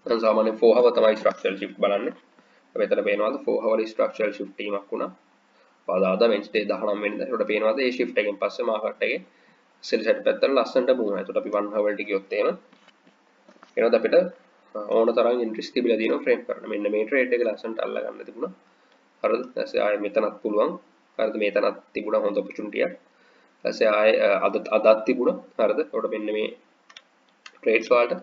මම සාමාන්‍යයෙන් 4 hour තමයි ස්ට්‍රක්චරල් ෂිෆ්ට් බලන්නේ. මෙතන පේනවාද 4 hour ස්ට්‍රක්චරල් ෂිෆ්ට් වීමක් වුණා. බදාදා වෙන්ස්ඩේ 19 වෙනිදා. කොට පේනවාද මේ ෂිෆ්ට් එකෙන් පස්සේ මාකට් එකේ සෙල් සයිඩ් පැත්තට ලස්සනට මූව් වුණා. ඒකට අපි 1 hour වලට ගියොත් එහෙම එනවාද අපිට ඕන තරම් ඉන්ට්‍රස් තිබිලා තියෙනවා ෆ්‍රේම් කරන්න. මෙන්න මේ ට්‍රේඩ් එක ලස්සනට අල්ල ගන්න තිබුණා. හරිද? ඊපස්සේ ආයෙ මෙතනත් පුළුවන්. හරිද? මේතනත් තිබුණා හොඳ ඔපචුනිටි එකක්. ඊපස්සේ ආයෙ අදත් තිබුණා. හරිද? ඒකට මෙන්න මේ ට්‍රේඩ්ස් වලට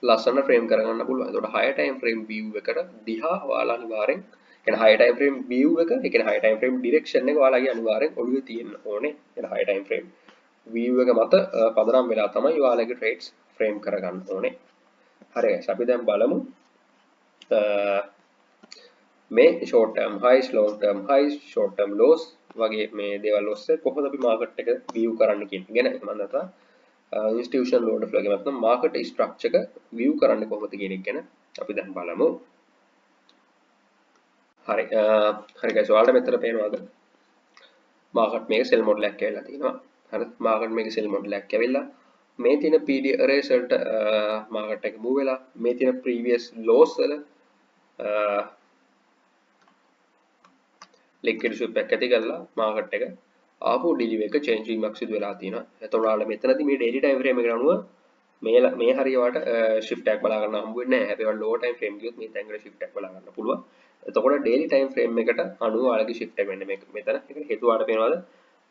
ලස්සන ෆ්‍රේම් කරගන්න පුළුවන්. ඒකට higher time frame view එකට දිහා ඔයාලා අනිවාර්යෙන් කියන්නේ higher time frame view එක, ඒ කියන්නේ higher time frame direction එක ඔයාලගේ අනිවාර්යෙන් ඔළුවේ තියෙන්න ඕනේ. ඒ higher time frame view එක මත පදනම් වෙලා තමයි ඔයාලගේ ට්‍රේඩ්ස් ෆ්‍රේම් කරගන්න ඕනේ. හරි guys අපි දැන් බලමු මේ short term highs, long term highs, short term lows වගේ මේ දේවල් ඔස්සේ කොහොමද අපි market එක view කරන්න කියන ගැන මම නැත්නම් institutional order flow එක නැත්නම් market structure එක view කරන්න කොහොමද කියන එක ගැන අපි දැන් බලමු. හරි guys ඔයාලට මෙතන පේනවාද market මේක sell model එකක් කියලා තියෙනවා. හරිද? market මේක sell model එකක් ඇවිල්ලා මේ තියෙන PD arrays වලට market එක move වෙලා මේ තියෙන previous lows වල liquidity sweep එකක් ඇති කරලා market එක ආපහු daily එක change වීමක් සිදු වෙලා තියෙනවා. එතකොට ඔයාලා මෙතනදී මේ daily time frame එකට අනුව මේ හරිය වට shift එකක් බලා ගන්න හම්බ වෙන්නේ නැහැ. හැබැයි ඔයාලා lower time frame ගියොත් මේ තැන් වල shift එකක් බලා ගන්න පුළුවන්. එතකොට daily time frame එකට අනුව ඔයාලගේ shift එක වෙන්නේ මේක මෙතන. ඒක හේතුව ඔයාලට පේනවාද?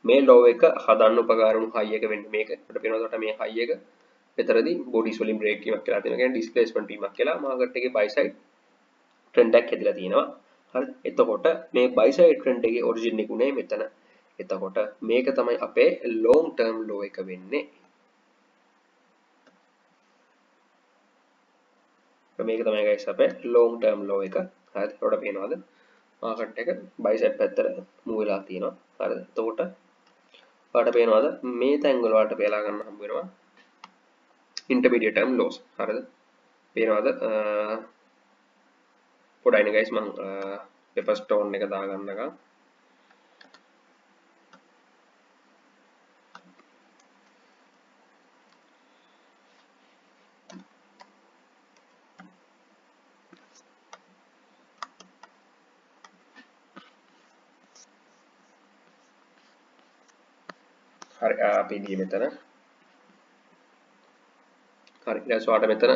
මේ low එක හදන්න උපකාර වුණු high එක වෙන්නේ මේක. අපිට පේනවාද මේ high එක මෙතනදී bodies වලින් break වීමක් කියලා තියෙනවා. කියන්නේ displacement වීමක් කියලා market එකේ buy side trend එකක් හැදිලා තියෙනවා. හරිද? එතකොට මේ buy side trend එකේ origin එක උනේ මෙතන. එතකොට මේක තමයි අපේ long term low එක වෙන්නේ. මේක තමයි guys අපේ long term low එක. හරිද? ඒකට පේනවාද? market එක buy side පැත්තට move වෙලා තියෙනවා. හරිද? එතකොට ඔයාලට පේනවාද මේ තැන් වල ඔයාලට බේලා ගන්න හම්බ වෙනවා intermediate term lows. හරිද? පේනවාද? පොඩයිනේ guys මම paper stone එක දා ගන්නකම් හරි අපි ගියේ මෙතන. හරි ඊට පස්සේ ඔයාලට මෙතන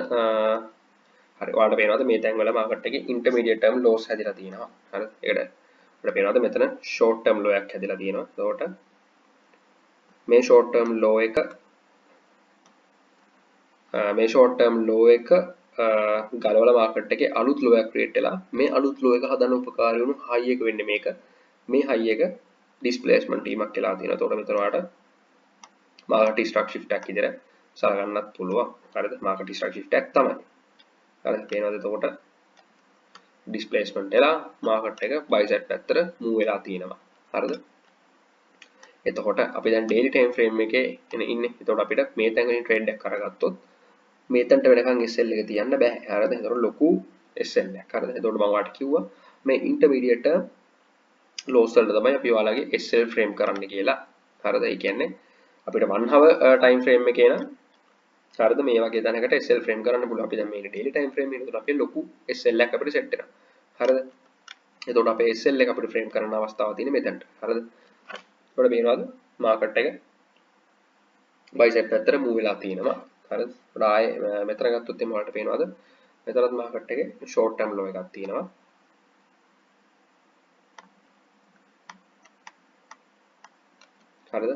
හරි ඔයාලට පේනවාද මේ තැන් වල මාකට් එකේ ඉන්ටර්මීඩියට් ටර්ම් ලෝස් හැදිලා තියෙනවා. හරිද? ඒකට අපිට පේනවාද මෙතන ෂෝට් ටර්ම් ලෝ එකක් හැදිලා තියෙනවා. එතකොට මේ ෂෝට් ටර්ම් ලෝ එක ගලවලා මාකට් එකේ අලුත් ලෝ එකක් ක්‍රියේට් වෙලා මේ අලුත් ලෝ එක හදන්න උපකාරී වුණු හයි එක වෙන්නේ මේක. මේ හයි එක ඩිස්ප්ලේස්මන්ට් වීමක් කියලා තියෙනවා. එතකොට මෙතන ඔයාලට මාකට් ස්ට්‍රක්චර් shift එකක් විතර සලකන්නත් පුළුවන්. හරිද? මාකට් ස්ට්‍රක්චර් shift එකක් තමයි. හරිද? පේනවද එතකොට ඩිස්ප්ලේස්මන්ට් වෙලා මාකට් එක buy side පැත්තට move වෙලා තියෙනවා. හරිද? එතකොට අපි දැන් daily time frame එකේ ඉන්නේ. එතකොට අපිට මේ තැන් වලින් trade එකක් කරගත්තොත් මේතන්ට වෙනකන් SL එක තියන්න බෑ. හරිද? එතකොට ලොකු SL එකක්. හරිද? එතකොට මම ඔයාලට කිව්වා මේ ඉන්ටර්මීඩියට් ලෝස් වලට තමයි අපි ඔයාලගේ SL ෆ්‍රේම් කරන්න කියලා. හරිද? ඒ කියන්නේ අපිට 1 hour time frame එකේ නම් හරිද මේ වගේ තැනකට SL ෆ්‍රේම් කරන්න පුළුවන්. අපි දැන් මේක daily time frame එකකට අපි ලොකු SL එකක් අපිට සෙට් වෙනවා. හරිද? එතකොට අපේ SL එක අපිට ෆ්‍රේම් කරන්න අවස්ථාවක් තියෙන මෙතනට. හරිද? එතකොට පේනවද? මාකට් එක බයිසෙප් පැත්තට මූව් වෙලා තියෙනවා. හරිද? එතකොට ආයේ මෙතන ගත්තොත් එimhe වලට පේනවද? මෙතනත් මාකට් එකේ ෂෝට් ටර්ම් ලෝ එකක් තියෙනවා. හරිද?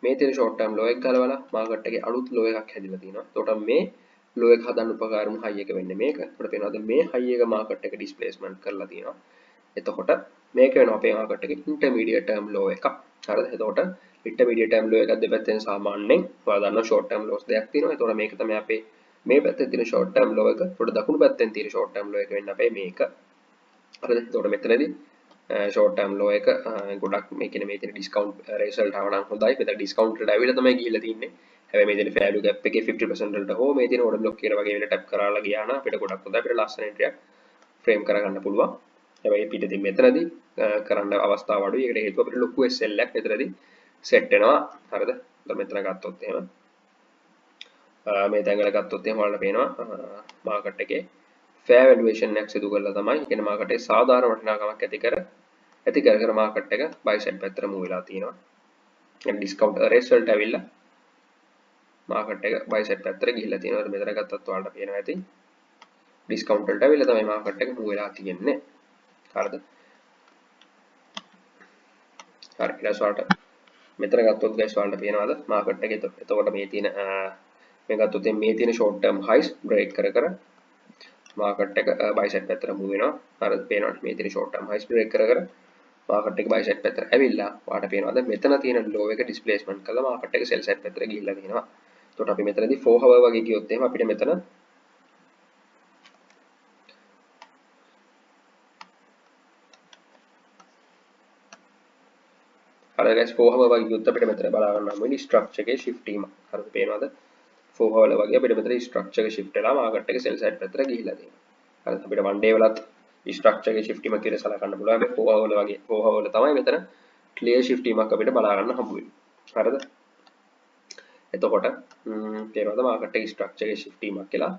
මේ තියෙන ෂෝට් ටර්ම් ලෝ එක ගලවලා මාකට් එකේ අලුත් ලෝ එකක් හැදිලා තියෙනවා. එතකොට මේ ලෝ එක හදන්න උපකාර වුණු හයි එක වෙන්නේ මේක. එතකොට පේනවද මේ හයි එක මාකට් එක ඩිස්ප්ලේස්මන්ට් කරලා තියෙනවා. එතකොට මේක වෙනවා අපේ මාකට් එකේ ඉන්ටර්මීඩියට් ටර්ම් ලෝ එකක්. හරිද? එතකොට ඉන්ටර්මීඩියට් ටර්ම් ලෝ එකක් දෙපැත්තෙන් සාමාන්‍යයෙන් ඔයාලා දන්නවා ෂෝට් ටර්ම් ලෝස් දෙකක් තියෙනවා. එතකොට මේක තමයි අපේ මේ පැත්තේ තියෙන ෂෝට් ටර්ම් ලෝ එක. එතකොට දකුණු පැත්තෙන් තියෙන ෂෝට් ටර්ම් ලෝ එක වෙන්නේ අපේ මේක. හරිද? එතකොට මෙතනදී ෂෝට් ටර්ම් ලෝ එක ගොඩක් මේ කියන්නේ මේ තියෙන ඩිස්කවුන්ට් රේෂල් එක නම් හොඳයි. මෙතන ඩිස්කවුන්ට් එකට ඇවිල්ලා තමයි ගිහිල්ලා තින්නේ. හැබැයි මේ තියෙන ෆෑලු ගැප් එකේ 50% වලට හෝ මේ තියෙන ඕඩර් බ්ලොක් එකට වගේ වෙලා ටැප් කරලා ගියා නම් අපිට ගොඩක් හොඳයි. අපිට ලස්සන එන්ට්‍රියක් ෆ්‍රේම් කරගන්න පුළුවන්. හැබැයි පිටින් මෙතනදී කරන්න අවස්ථාව අඩුයි. ඒකට හේතුව අපිට ලොකු SL එකක් මෙතනදී සෙට් වෙනවා. හරිද? දැන් මෙතන ගත්තොත් එහෙම මේ තැන්වල ගත්තොත් එහෙම ඔයාලට පේනවා මාකට් එකේ ෆෙයා වැලුවේෂන් එකක් සිදු කරලා තමයි කියන්නේ මාකට් එකේ සාධාරණ වටිනාකමක් ඇති කර මාකට් එක බයි සයිඩ් පැත්තට මූව් වෙලා තියෙනවා. يعني ඩිස්කවුන්ට් රේට්ස් වලට ඇවිල්ලා මාකට් එක බයි සයිඩ් පැත්තට ගිහිල්ලා තියෙනවා. මෙතන ගත්තත් ඔයාලට පේනවා ඇති ඩිස්කවුන්ට් වලට ඇවිල්ලා තමයි මාකට් එක මූව් වෙලා තියෙන්නේ. හරිද? හරි ඊට පස්සේ මෙතන ගත්තොත් ගයිස් ඔයාලට පේනවාද මාකට් එකේ එතකොට මේ තියෙන මේ ගත්තොත් මේ තියෙන ෂෝට් ටර්ම් හයිස් බ්‍රේක් කර මාකට් එක බයි සයිඩ් පැත්තට මූව් වෙනවා. හරිද? පේනවද මේ තියෙන ෂෝට් ටර්ම් හයිස් බ්‍රේක් කර මාකට් එක බයි සයිඩ් පැත්තට ඇවිල්ලා ඔයාලට පේනවාද මෙතන තියෙන ලෝ එක ඩිස්ප්ලේස්මන්ට් කරලා මාකට් එක සෙල් සයිඩ් පැත්තට ගිහිල්ලා තියෙනවා. එතකොට අපි මෙතනදී 4 hour වගේ ගියොත් එහෙම අපිට මෙතන හරිද guys 4 hour වගේ ගියොත් අපිට මෙතන බලා ගන්න හම්බ වෙන්නේ ස්ට්‍රක්චර් එකේ shift වීම. හරිද? පේනවද? 4 hour වගේ අපිට මෙතන ස්ට්‍රක්චර් එක shift වෙලා මාකට් එක sell side පැත්තට ගිහිල්ලා තියෙනවා. හරිද? අපිට one day වලත් ස්ට්‍රක්චර් එකේ shift වීම කියලා සලකන්න පුළුවන්. හැබැයි 4 hour වගේ 4 hour වල තමයි මෙතන clear shift වීමක් අපිට බලා ගන්න හම්බ වෙන්නේ. හරිද? එතකොට තේරෙනවද මාකට් එකේ ස්ට්‍රක්චර් එකේ shift වීමක් කියලා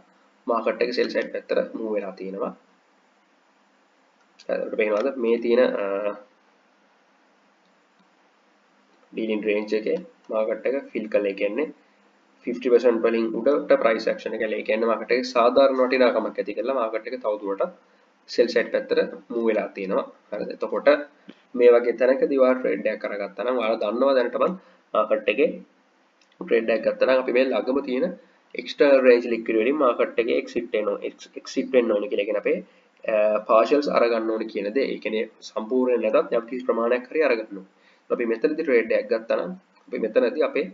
මාකට් එක sell side පැත්තට move වෙලා තියෙනවා. හරිද? පේනවද මේ තියෙන dealing range එකේ මාකට් එක fill කළේ කියන්නේ 50% වලින් උඩට price action එක ලේ කියන්නේ මාකට් එකේ සාධාරණ වටිනාකමක් ඇති කරලා මාකට් එක තවදුරටත් sell side පැත්තට move වෙලා තියෙනවා. හරිද? එතකොට මේ වගේ තැනකදී ඔයාලා trade එකක් කරගත්තා නම් ඔයාලා දන්නවා දැනටම මාකට් එකේ trade එකක් ගත්තා නම් අපි මේ ළඟම තියෙන external range liquid වලින් මාකට් එකේ exit වෙන්න ඕනේ කියලා කියන අපේ partials අරගන්න ඕනේ කියන දේ. ඒ කියන්නේ සම්පූර්ණයෙන් නැතත් යම් කිසි ප්‍රමාණයක් හරි අරගන්න ඕනේ. අපි මෙතනදී trade එකක් ගත්තා නම් අපි මෙතනදී අපේ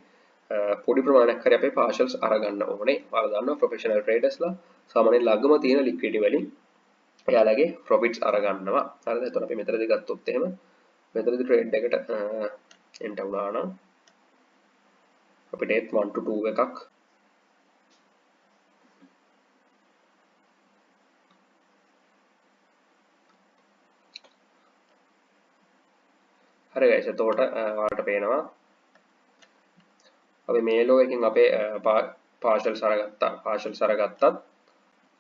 පොඩි ප්‍රමාණයක් හරි අපේ partials අරගන්න ඕනේ. ඔයාලා දන්නවා professional traders ලා සාමාන්‍යයෙන් ළඟම තියෙන liquidity වලින් එයාලගේ profits අරගන්නවා. හරිද? එතකොට අපි මෙතනදී ගත්තොත් එහෙම මෙතනදී trade එකට enter වුණා නම් අපිට 1 to 2 එකක් හරි guys එතකොට ඔයාලට පේනවා අපි මේ ලෝ එකකින් අපේ partials අරගත්තත්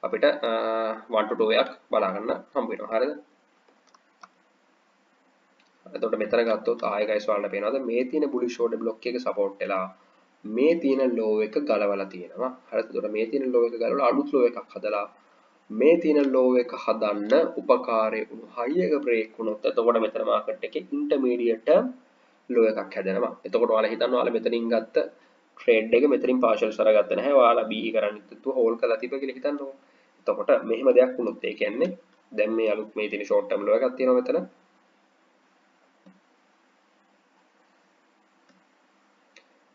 අපිට 1 to 2 එකක් බලා ගන්න හම්බ වෙනවා. හරිද? එතකොට මෙතන ගත්තොත් ආයෙ guys ඔයාලට පේනවාද මේ තියෙන bullish order block එක support වෙලා මේ තියෙන low එක ගලවලා තියෙනවා. හරිද? එතකොට මේ තියෙන low එක ගලවලා අලුත් low එකක් හදලා මේ තියෙන low එක හදන්න උපකාරී වුණු high එක break වුණොත් එතකොට මෙතන market එකේ intermediate low එකක් හැදෙනවා. එතකොට ඔයාලා හිතන්න ඔයාලා මෙතනින් ගත්ත trade එක මෙතනින් partials අරගත්ත නැහැ. ඔයාලා B කරන්නේ නැතුව hold කරලා තිබ්බ කියලා හිතන්නකෝ. එතකොට මෙහෙම දෙයක් වුණොත් ඒ කියන්නේ දැන් මේ අලුත් මේ තියෙන short term low එකක් තියෙනවා මෙතන.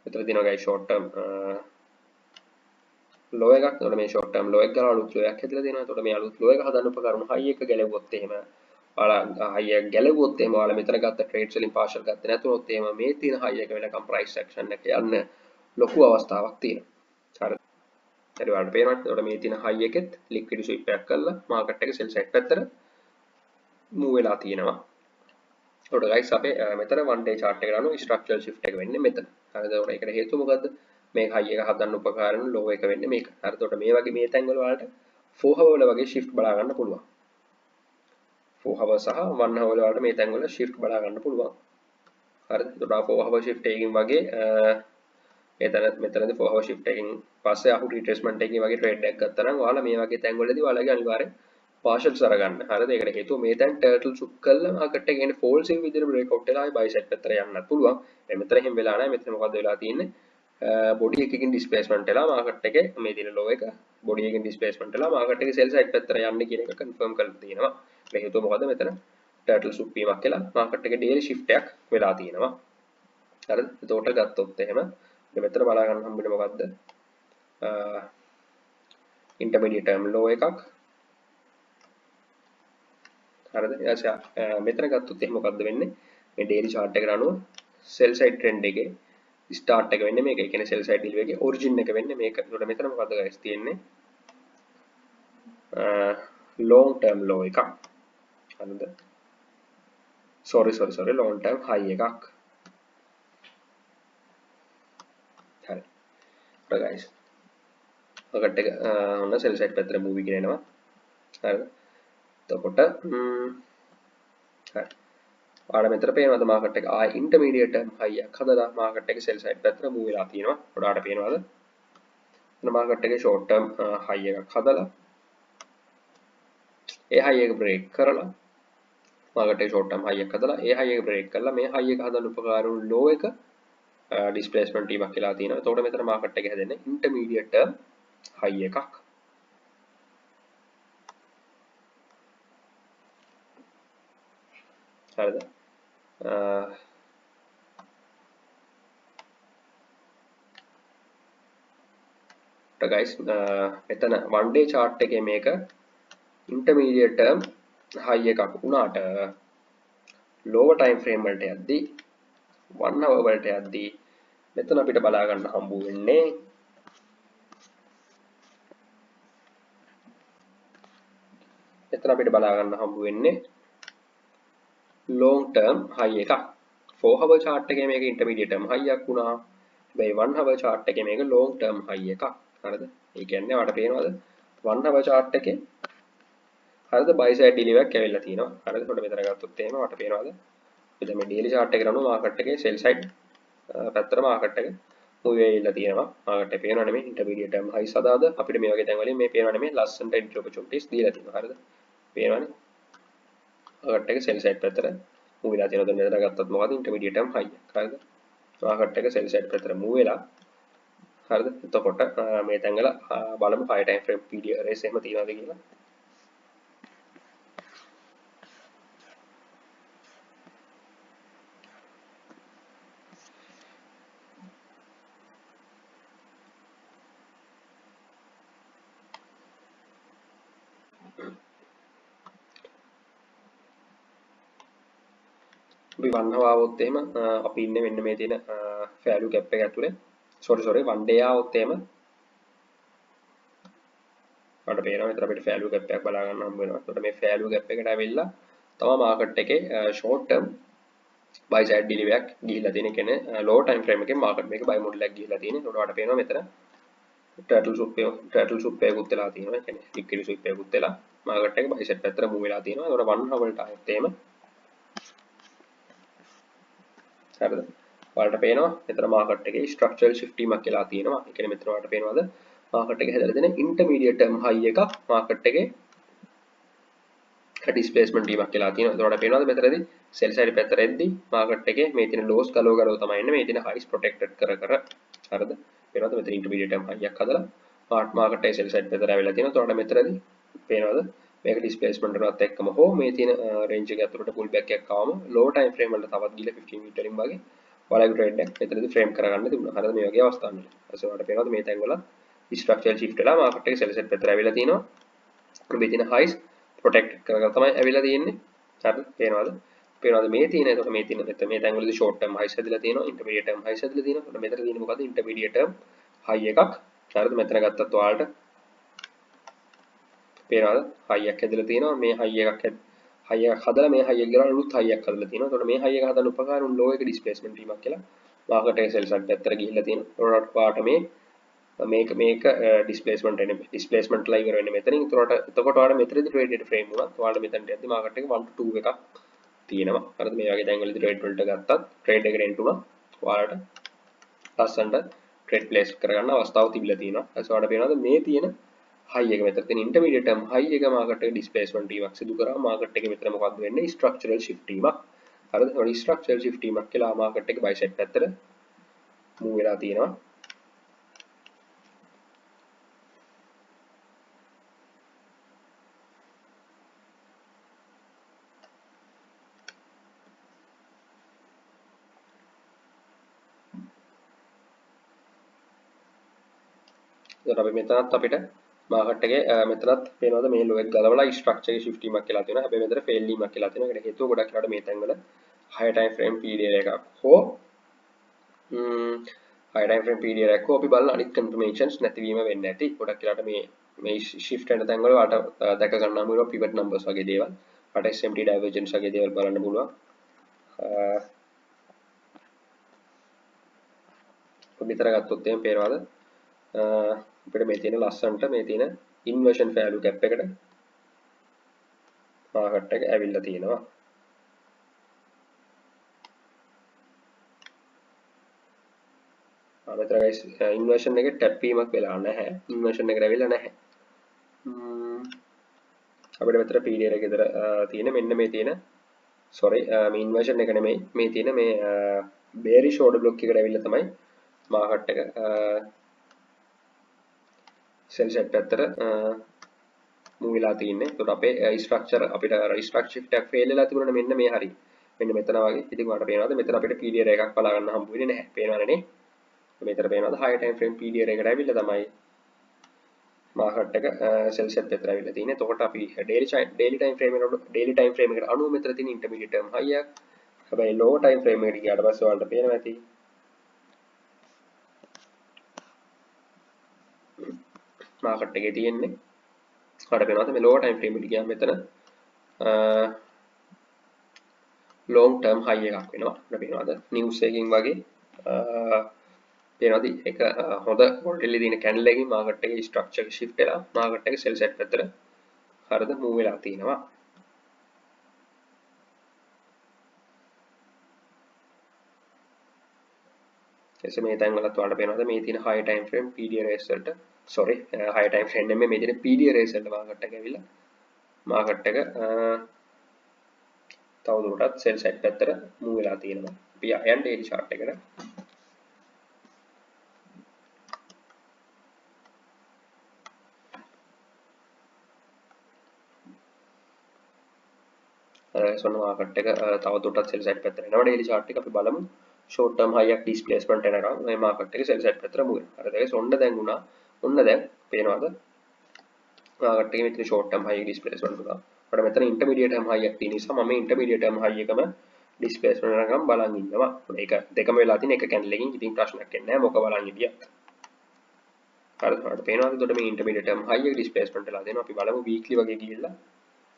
මෙතන තියෙනවා guys short term low එකක්. එතකොට මේ short term low එක ගාලා අලුත් low එකක් හැදලා තියෙනවා. එතකොට මේ අලුත් low එක හදන්න උපකරණ high එක ගැලවුවොත් එහෙම ඔයාලා high එක ගැලවුවොත් එහෙම ඔයාලා මෙතන ගත්ත trades වලින් partial ගත්තේ නැතුනොත් එහෙම මේ තියෙන high එක වෙනකම් price action එක යන්න ලොකු අවස්ථාවක් තියෙනවා. හරි. හරි ඔයාලට පේනවා. එතකොට මේ තියෙන high එකෙත් liquid sweep එකක් කරලා market එක sell side පැත්තට move වෙලා තියෙනවා. එතකොට guys අපේ මෙතන one day chart එකට අනුව structural shift එක වෙන්නේ මෙතන. හරිද? එතකොට ඒකට හේතුව මොකද්ද? මේ high එක හදන්න උපකාර වෙන low එක වෙන්නේ මේක. හරි. එතකොට මේ වගේ මේ තැන් වල ඔයාලට 4 hour වල වගේ shift බලා ගන්න පුළුවන්. 4 hour සහ 1 hour වල ඔයාලට මේ තැන් වල shift බලා ගන්න පුළුවන්. හරිද? එතකොට 4 hour shift එකකින් වගේ මෙතනදී 4 hour shift එකකින් පස්සේ ආපු retracement එකකින් වගේ trade එකක් ගත්තා නම් ඔයාලා මේ වගේ තැන් වලදී ඔයාලගේ අනිවාර්යෙන් partials අරගන්න. හරිද? ඒකට හේතුව මේ තැන් turtle soup කළා market එක කියන්නේ false එක විදිහට breakout වෙලා ආයි buy side පැත්තට යන්නත් පුළුවන්. මෙතන එහෙම වෙලා නැහැ. මෙතන මොකද්ද වෙලා තියෙන්නේ? body එකකින් displacement වෙලා market එකේ මේ තියෙන low එක body එකකින් displacement වෙලා market එකේ sell side පැත්තට යන්නේ කියන එක confirm කරලා තියෙනවා. මේ හේතුව මොකද්ද? මෙතන turtle soup වීමක් කියලා market එකේ daily shift එකක් වෙලා තියෙනවා. හරිද? එතකොට ගත්තොත් එහෙම මෙතන බලා ගන්න හම්බෙන්නේ මොකද්ද? intermediate term low එකක්. හරිද? ඊට මෙතන ගත්තොත් එහෙනම් මොකද්ද වෙන්නේ? මේ daily chart එකට අනුව sell side trend එකේ start එක වෙන්නේ මේක. ඒ කියන්නේ sell side deal එකේ origin එක වෙන්නේ මේක. ඒකට මෙතන මොකද්ද guys තියෙන්නේ? long term low එකක්. හරිද? sorry long term high එකක්. හරි. හරි guys. market එක ඔන්න sell side පැත්තට move එකගෙන එනවා. හරිද? එතකොට හරි. ඔයාලා මෙතන පේනවද මාකට් එක ආයි ඉන්ටර්මීඩියට් හයි එකක් හදලා මාකට් එකේ සෙල් සයිඩ් පැත්තට මූව් වෙලා තියෙනවා. ඔයාලට පේනවද? එතන මාකට් එකේ ෂෝට් ටර්ම් හයි එකක් හදලා ඒ හයි එක බ්‍රේක් කරලා මාකට් එකේ ෂෝට් ටර්ම් හයි එකක් හදලා ඒ හයි එක බ්‍රේක් කරලා මේ හයි එක හදන්න උපකාර වුණු ලෝ එක ඩිස්ප්ලේස්මන්ට් වීමක් කියලා තියෙනවා. එතකොට මෙතන මාකට් එකේ හැදෙන්නේ ඉන්ටර්මීඩියට් ටර්ම් හයි එකක්. හරිද? guys මෙතන one day chart එකේ මේක intermediate term high එකක් වුණාට lower time frame වලට යද්දී 1 hour වලට යද්දී මෙතන අපිට බලා ගන්න හම්බ වෙන්නේ long term high එකක් 4 hour chart එකේ මේක intermediate term high එකක් වුණා. හැබැයි 1 hour chart එකේ මේක long term high එකක්. හරිද? ඒ කියන්නේ ඔයාලට පේනවද 1 hour chart එකේ හරිද buy side delivery එකක් ඇවිල්ලා තියෙනවා. හරිද? එතකොට මෙතන ගත්තොත් එහෙම ඔයාලට පේනවද? මෙතන මේ daily chart එකට අනුව market එකේ sell side පැත්තට market එක move වෙලා තියෙනවා. market එක පේනවනේ මේ intermediate term high සදාද අපිට මේ වගේ තැන් වලින් මේ පේනවනේ මේ ලස්සනට entry opportunities දීලා තියෙනවා. හරිද? පේනවනේ. market එක sell side පැත්තට move වෙලා තියෙනවා. දැන් මෙතන ගත්තත් මොකද intermediate term high එක. හරිද? market එක sell side පැත්තට move වෙලා හරිද? එතකොට මේ තැන් වල බලමු 5 time frame period race එහෙම තියනවාද කියලා. අපි වන්හව આવොත් එහෙම අපි ඉන්නේ මෙන්න මේ තියෙන value gap එක ඇතුලේ sorry one day આવොත් එහෙම අපිට පේනවා විතර අපිට value gap එකක් බලා ගන්න හම්බ වෙනවා. එතකොට මේ value gap එකට ඇවිල්ලා තමයි market එකේ short term buy side delivery එකක් ගිහිල්ලා තියෙන කියන්නේ low time frame එකේ market මේක buy model එකක් ගිහිල්ලා තියෙන. එතකොට අපිට පේනවා මෙතන turtle soup එකකුත් වෙලා තියෙනවා. ඒ කියන්නේ liquid soup එකකුත් වෙලා market එක buy side පැත්තට move වෙලා තියෙනවා. එතකොට one hour වලට ආයෙත් එහෙම හරිද? ඔයාලට පේනවා මෙතන මාකට් එකේ ස්ට්‍රක්චරල් shift වීමක් කියලා තියෙනවා. ඒ කියන්නේ මෙතන ඔයාලට පේනවද මාකට් එකේ හැදලා තියෙන ඉන්ටර්මීඩියට් ටර්ම් හයි එකක් මාකට් එකේ ඩිස්ප්ලේස්මන්ට් වීමක් කියලා තියෙනවා. එතකොට පේනවද මෙතනදී සෙල් සයිඩ් පැත්තට එද්දී මාකට් එකේ මේ තියෙන ලෝස් ගලව තමයි ඉන්නේ. මේ තියෙන හයිස් ප්‍රොටෙක්ටඩ් කර හරිද? පේනවද මෙතන ඉන්ටර්මීඩියට් ටර්ම් හයි එකක් හදලා මාකට් එකේ සෙල් සයිඩ් පැත්තට ආවිලා තියෙනවා. එතකොට මෙතනදී පේනවද මේක ඩිස්ප්ලේස්මන්ට් එකත් එක්කම හෝ මේ තියෙන රේන්ජ් එක ඇතුළට පුල් බෑක් එකක් ආවම ලෝ ටයිම් ෆ්‍රේම් වලට තවත් ගිහලා 15 මිනිත් වලින් වගේ ඔයාලගේ ට්‍රේඩ් එක මෙතනදී ෆ්‍රේම් කරගන්න තිබුණා. හරිද? මේ වගේ අවස්ථාවල. ඊට ඔයාලට පේනවද මේ තැන් වල ස්ට්‍රක්චරල් shift වෙලා මාකට් එකේ සෙල් සයිඩ් පැත්තට ආවිලා තිනවා. මේ තියෙන highs protect කරගෙන තමයි ආවිලා තියෙන්නේ. හරිද? පේනවද මේ තියෙන එතකොට මේ තියෙන මේ තැන් වලදී short term highs හැදලා තියෙනවා, intermediate term highs හැදලා තියෙනවා. එතකොට මෙතන තියෙන්නේ මොකද්ද? intermediate term high එකක් හරිද මෙතන ගත්තත් ඔයාලට පේනවාද හයියක් හැදලා තියෙනවා මේ හයියක් හදලා මේ හයියක් ගිරලා අලුත් හයියක් හදලා තියෙනවා. එතකොට මේ හයියක හදන්න උපකාර උන් ලෝ එක ඩිස්ප්ලේස්මන්ට් වීමක් කියලා මාකට් එක සෙල්ස් එකක් පැත්තට ගිහිල්ලා තියෙනවා. එතකොට පාට මේක ඩිස්ප්ලේස්මන්ට් එන්නේ ඩිස්ප්ලේස්මන්ට් ලා ඉවර වෙන්නේ මෙතනින්. එතකොට ඔයාලට මෙතනදී ට්‍රේඩ් ෆ්‍රේම් වුණත් ඔයාලට මෙතනට යද්දි මාකට් එක 1 to 2 එකක් තියෙනවා. හරිද මේ වගේ තැන්වලදී ට්‍රේඩ් වලට ගත්තත් ට්‍රේඩ් එකට එන්ට් වුණා ඔයාලට ලස්සනට ට්‍රේඩ් ප්ලේස් කරගන්න අවස්ථාව තිබිලා තියෙනවා. ඊට පස්සේ ඔයාලට පේනවාද මේ තියෙන high එක මෙතන තියෙන intermediate term high එක මාකට් එක displacement වීමක් සිදු කරා මාකට් එක මෙතන මොකක්ද වෙන්නේ structural shift වීමක් හරිද ඒ structural shift වීමක් කියලා මාකට් එක buy side පැත්තට move වෙලා තියෙනවා එතකොට අපි මෙතනත් අපිට මාකට් එකේ මෙතනත් පේනවාද මේ low එක ගලවලා structure එක shift වීමක් කියලා තියෙනවා. හැබැයි මෙතන fail වීමක් කියලා තියෙනවා. ඒකට හේතුව ගොඩක් වෙලාවට මේ තැන්වල higher time frame period එකක් හෝ higher time frame period එකක් හෝ අපි බලන අනිත් confirmations නැතිවීම වෙන්නේ නැති. ගොඩක් වෙලාවට මේ shift වෙන තැන්වල වාට දැක ගන්න අමුල pivot numbers වගේ දේවල්. වාට SMT divergence වගේ දේවල් බලන්න පුළුවන්. විතර ගත්තොත් එහෙම පේනවාද? අපිට මේ තියෙන ලස්සන්ට මේ තියෙන inversion value gap එකට මාකට් එක ඇවිල්ලා තියෙනවා. මෙතන guys inversion එකේ tap වීමක් වෙලා නැහැ. inversion එකට ඇවිල්ලා නැහැ. අපිට මෙතන period එක විතර තියෙන මෙන්න මේ තියෙන sorry මේ inversion එක නෙමෙයි මේ තියෙන මේ bearish order block එකට ඇවිල්ලා තමයි මාකට් එක sell set පැත්තට move වෙලා තින්නේ. ඒකට අපේ structure අපිට structure shift එකක් fail වෙලා තිබුණානේ මෙන්න මේ හරිය. මෙන්න මෙතන වගේ. ඉතින් ඔයාලට පේනවාද මෙතන අපිට period එකක් බලා ගන්න හම්බ වෙන්නේ නැහැ. පේනවනේ නේ? මෙතන පේනවාද high time frame period එකට ඇවිල්ලා තමයි මාකට් එක sell set පැත්තට ඇවිල්ලා තින්නේ. එතකොට අපි daily time frame එකට අනුව මෙතන තියෙන intermediate term high එකක්. හැබැයි low time frame එකට ගියාට පස්සේ ඔයාලට පේනවා ඇති මාකට් එකේ තියෙන්නේ ඔයාලට පේනවාද මේ low time frame එකට ගියාම මෙතන long term high එකක් වෙනවා. අපිට පේනවාද news එකකින් වගේ පේනවාද එක හොඳ volatility තියෙන candle එකකින් මාකට් එකේ structure shift වෙලා මාකට් එක sell set පැත්තට හරිද move වෙලා තිනවා. එසේ මේ තැන් වලත් ඔයාලට පේනවාද මේ තියෙන high time frame PDRS වලට sorry high time frame නෙමෙයි මේ තියෙන PDRS වලට මාකට් එක ඇවිල්ලා මාකට් එක තවදුරටත් sell side පැත්තට move වෙලා තියෙනවා. අපි යන් daily chart එකට සොන්න මාකට් එක තවදුරටත් sell side පැත්තට එනවා. daily chart එක අපි බලමු. short term high එක displacement එනකම් මේ මාකට් එක sell side පැත්තට move වෙනවා. හරිද? ඒක ඔන්න දැන් වුණා. ඔන්න දැන් පේනවාද? මාකට් එකේ මෙතන short term high එක displacement වුණා. අපිට මෙතන intermediate term high එකක් තියෙන නිසා මම මේ intermediate term high එකම displacement එනකම් බලන් ඉන්නවා. ඒක දෙකම වෙලා තියෙන එක candle එකකින් ඉතින් ප්‍රශ්නයක් එන්නේ නැහැ. මොක බලන් ඉදියා. හරිද? අපිට පේනවාද? එතකොට මේ intermediate term high එක displacement වෙලා දෙනවා. අපි බලමු weekly වගේ ගිහිල්ලා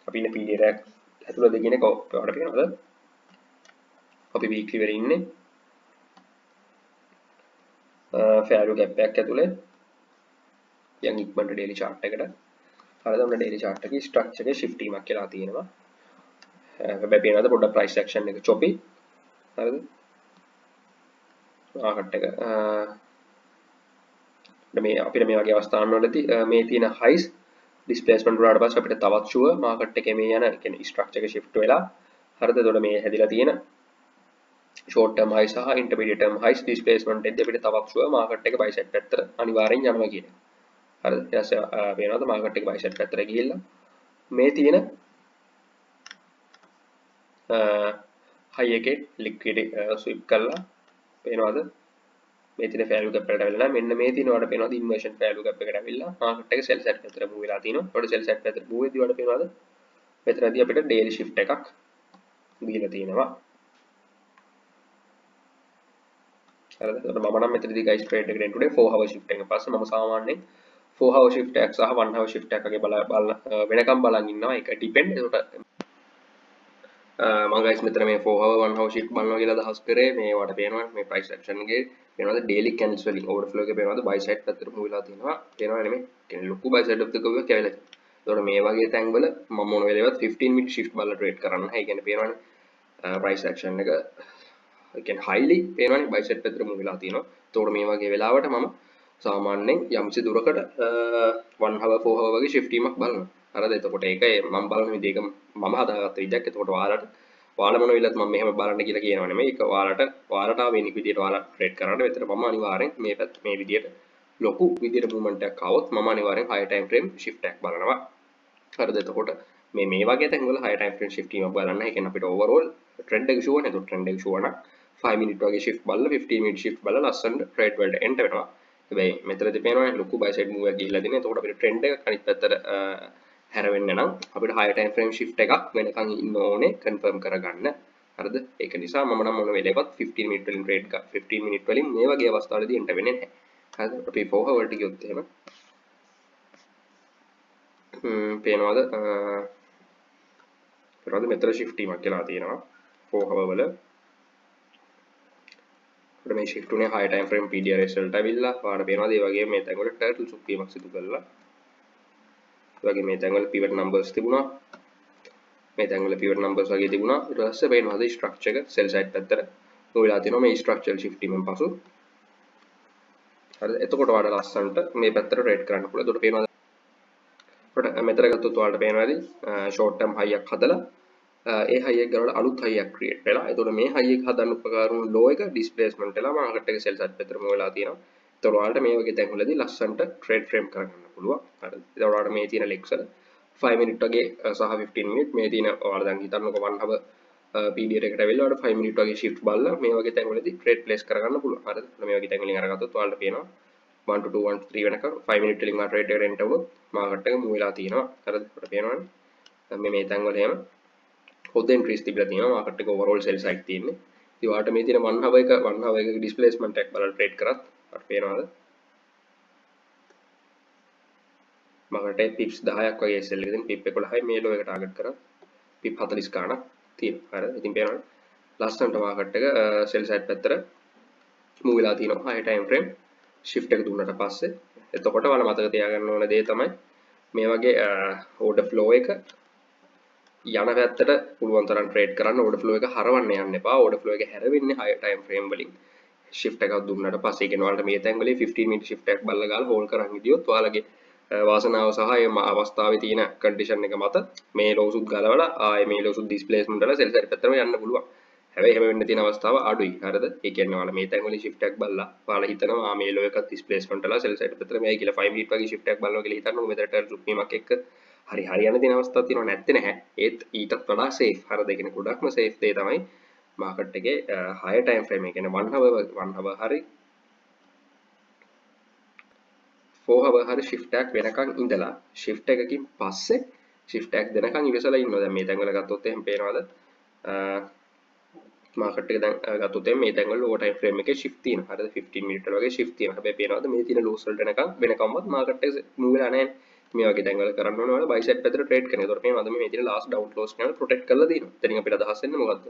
අපි ඉන්න period එක ඇතුළත කියන එක ඔයාලට පේනවද? අපි weekly වල ඉන්නේ value gap එකක් ඇතුලේ යන් ඉක්මනට daily chart එකට. හරිද? ඔන්න daily chart එකේ structure එකේ shift වීමක් කියලා තියෙනවා. හැබැයි පේනවද පොඩ්ඩක් price action එක choppy. හරිද? මාකට් එක මේ අපිට මේ වගේ අවස්ථාන් වලදී මේ තියෙන highs displacement වලට පස්සේ අපිට තවත් sure මාකට් එකේ මේ යන කියන්නේ structure එක shift වෙලා හරිද? එතකොට මේ හැදිලා තියෙන short term high සහ intermediate term highs displacement එකදී අපිට තවත් sure මාකට් එක buy side පැත්තට අනිවාර්යෙන් යනවා කියන එක. හරිද? ඊට පස්සේ පේනවද මාකට් එක buy side පැත්තට ගිහිල්ලා මේ තියෙන high එකේ liquidity sweep කරලා පේනවද? මේ තියෙන value gap එකට ඇවිල්ලා මෙන්න මේ තියෙන වල පේනවද inversion value gap එකට ඇවිල්ලා මාකට් එක sell side පැත්තට move වෙලා තිනවා. ඒකට sell side පැත්තට move වෙද්දී වල පේනවද? මෙතනදී අපිට daily shift එකක් දීලා තියෙනවා. හරිද? එතකොට මම නම් මෙතනදී guys trade එකට එන්නුනේ 4 hour shift එක. පස්සේ මම සාමාන්‍යයෙන් 4 hour shift එකක් සහ 1 hour shift එකක් වගේ වෙනකම් බලන් ඉන්නවා. ඒක depend. එතකොට මම guys මෙතන මේ 4 hour 1 hour shift බලනවා කියලා අදහස් කරේ මේවට පේනවා මේ price action එකේ පේනවාද daily candles වලින් overflow එකේ පේනවාද buy side පැත්තට move වෙලා තියෙනවා. පේනවා නෙමෙයි. කියන්නේ ලොකු buy side of the curve එක කැවිලා තියෙනවා. එතකොට මේ වගේ තැන්වල මම මොන වෙලේවත් 15 minute shift බලලා trade කරන්න. ඒ කියන්නේ පේනවනේ price action එක කියන්නේ highly පේනවනේ buy side පැත්තට move වෙලා තියෙනවා. එතකොට මේ වගේ වෙලාවට මම සාමාන්‍යයෙන් යම්සි දුරකට 1 hour 4 hour වගේ shift වීමක් බලනවා. හරිද? එතකොට ඒක මම බලන විදිහ ඒක මම හදාගත්ත විදිහක්. එතකොට ඔයාලා මොන වෙලත් මම මෙහෙම බලන්න කියලා කියනවා නෙමෙයි. ඒක ඔයාලට ආවෙනික විදිහට ඔයාලා ට්‍රේඩ් කරන්න. මෙතන මම අනිවාර්යෙන් මේ විදිහට ලොකු විදිහට මූවමන්ට් එකක් ආවොත් මම අනිවාර්යෙන් high time frame shift එකක් බලනවා. හරිද? එතකොට මේ වගේ තැන්වල high time frame shift එකක් බලන්න. ඒ කියන්නේ අපිට overall trend එක ෂුවර් නේ. එතකොට trend එක ෂුවර් නම් 5 minute වගේ shift බලලා 15 minute shift බලලා ලස්සනට trade වලට එන්ටර් වෙනවා. හැබැයි මෙතනදී පේනවනේ ලොකු buy side move එකක් ගිහිල්ලා තියෙනවා. එතකොට අපිට trend එක අනිත් පැත්තට හැරවෙන්න නම් අපිට higher time frame shift එකක් වෙනකන් ඉන්න ඕනේ confirm කරගන්න. හරිද? ඒක නිසා මම නම් මොන වෙලේවත් 15 minute වලින් trade 15 minute වලින් මේ වගේ අවස්ථාවලදී එන්ටර් වෙන්නේ නැහැ. හරිද? අපි 4 hour වලට ගියොත් එහෙම පේනවාද මෙතන shift වීමක් කියලා තියෙනවා 4 hour වල. අපිට මේ shift උනේ high time frame PDRS වලට අවිල්ලා පාඩ පේනවාද ඒ වගේ මේ තැන් වල turtle සුක් වීමක් සිදු කළා. ඒ වගේ මේ තැන් වල pivot numbers තිබුණා. මේ තැන් වල pivot numbers වගේ තිබුණා. ඊට පස්සේ පේනවාද structure එක sell side පැත්තට move වෙලා තියෙනවා මේ structural shift වීමෙන් පසු. හරිද? එතකොට ඔයාලට ලස්සනට මේ පැත්තට trade කරන්න පුළුවන්. එතකොට පේනවාද අපිට මෙතන ගත්තොත් ඔයාලට පේනවාද short term high එකක් හදලා ඒ high එක ගලවලා අලුත් high එකක් create වෙලා. එතකොට මේ high එක හදන්න උපකාර වුණු low එක displacement වෙලා market එක sell side පැත්තට move වෙලා තියෙනවා. එතකොට ඔයාලට මේ වගේ තැන් වලදී ලස්සනට trade frame කරගන්න පුළුවන්. හරිද? එතකොට ඔයාලට මේ තියෙන legs වල 5 minute වගේ සහ 15 minute මේ තියෙන ඔයාලා දැන් හිතන්නකො 1 hour period එකට ඇවිල්ලා ඔයාලට 5 minute වගේ shift බලලා මේ වගේ තැන් වලදී trade place කරගන්න පුළුවන්. හරිද? මේ වගේ තැන් වලින් අරගත්තොත් ඔයාලට පේනවා 1 to 2 1 to 3 වෙනකම් 5 minute වලින් මා trade එකට enter වුණොත් market එක move වෙලා තියෙනවා. හරිද? අපිට පේනවනේ මේ තැන් වල එහෙම හොද entries තිබිලා තියෙනවා. market එක overall sell side තියෙන්නේ. ඉතින් ඔයාලට මේ තියෙන 1 hour එක displacement එකක් බලලා trade කරත් අපිට පේනවාද මකට පිප්ස් 10ක් වගේ SL එකකින් පිප් 11යි මේ ලෝ එක ටාගට් කරා පිප් 40 ගාණක් තියෙනවා. හරිද? ඉතින් පේනවනේ ලස්සනට මාකට් එක සෙල් සයිඩ් පැත්තට මූව් වෙලා තියෙනවා high time frame shift එක දුන්නට පස්සේ. එතකොට ඔයාලා මතක තියාගන්න ඕන දේ තමයි මේ වගේ order flow එක යන පැත්තට පුළුවන් තරම් trade කරන්න. order flow එක හරවන්න යන්න එපා. order flow එක හැරෙන්නේ high time frame වලින් shift එකක් දුන්නට පස්සේ. කියන ඔයාලට මේ තැන් වලේ 15 minute shift එකක් බලලා ගාලා hold කරන් ඉදියොත් ඔයාලගේ වාසනාව සහ මේ අවස්ථාවේ තියෙන කන්ඩිෂන් එක මත මේ ලෝසුත් ගලවලා ආයේ මේ ලෝසුත් ඩිස්ප්ලේස්මන්ට් වල සෙල් සයිඩ් පැත්තටම යන්න පුළුවන්. හැබැයි එහෙම වෙන්න තියෙන අවස්ථාව අඩුයි. හරිද? ඒ කියන්නේ ඔයාලා මේ තැන් වලින් shift එකක් බලලා ඔයාලා හිතනවා මේ ලෝ එකත් ඩිස්ප්ලේස්මන්ට් වල සෙල් සයිඩ් පැත්තට මේයි කියලා 5 minute වගේ shift එකක් බලනවා කියලා හිතන්නකො මෙතන ටර්න් සුප්පීමක් එක්ක හරි යන තියෙන අවස්ථාවක් තියෙනව නැත්තේ නැහැ. ඒත් ඊටත් වඩා safe. හරිද? ඒ කියන්නේ ගොඩක්ම safe දේ තමයි මාකට් එකේ higher time frame එක. කියන්නේ 1 hour හරි 4 hour හරි shift එකක් වෙනකන් ඉඳලා shift එකකින් පස්සේ shift එකක් දෙනකන් ඉවසලා ඉන්නවා. දැන් මේ තැන් වල ගත්තොත් එහෙම පේනවාද මාකට් එක දැන් ගත්තොත් එහෙම මේ තැන් වල lower time frame එකේ shift තියෙනවා. හරිද? 15 minute වල වගේ shift තියෙනවා. හැබැයි පේනවාද මේ තියෙන lows වලට වෙනකම්වත් මාකට් එක move වෙලා නැහැ. මේ වගේ තැන් වල කරන්න ඕනේ ඔයාලා buy side පැත්තට trade කරන. ඒතකොට පේනවාද මේ තියෙන last down close එක protect කරලා තියෙනවා. එතනින් අපිට අදහස් වෙන්නේ මොකද්ද?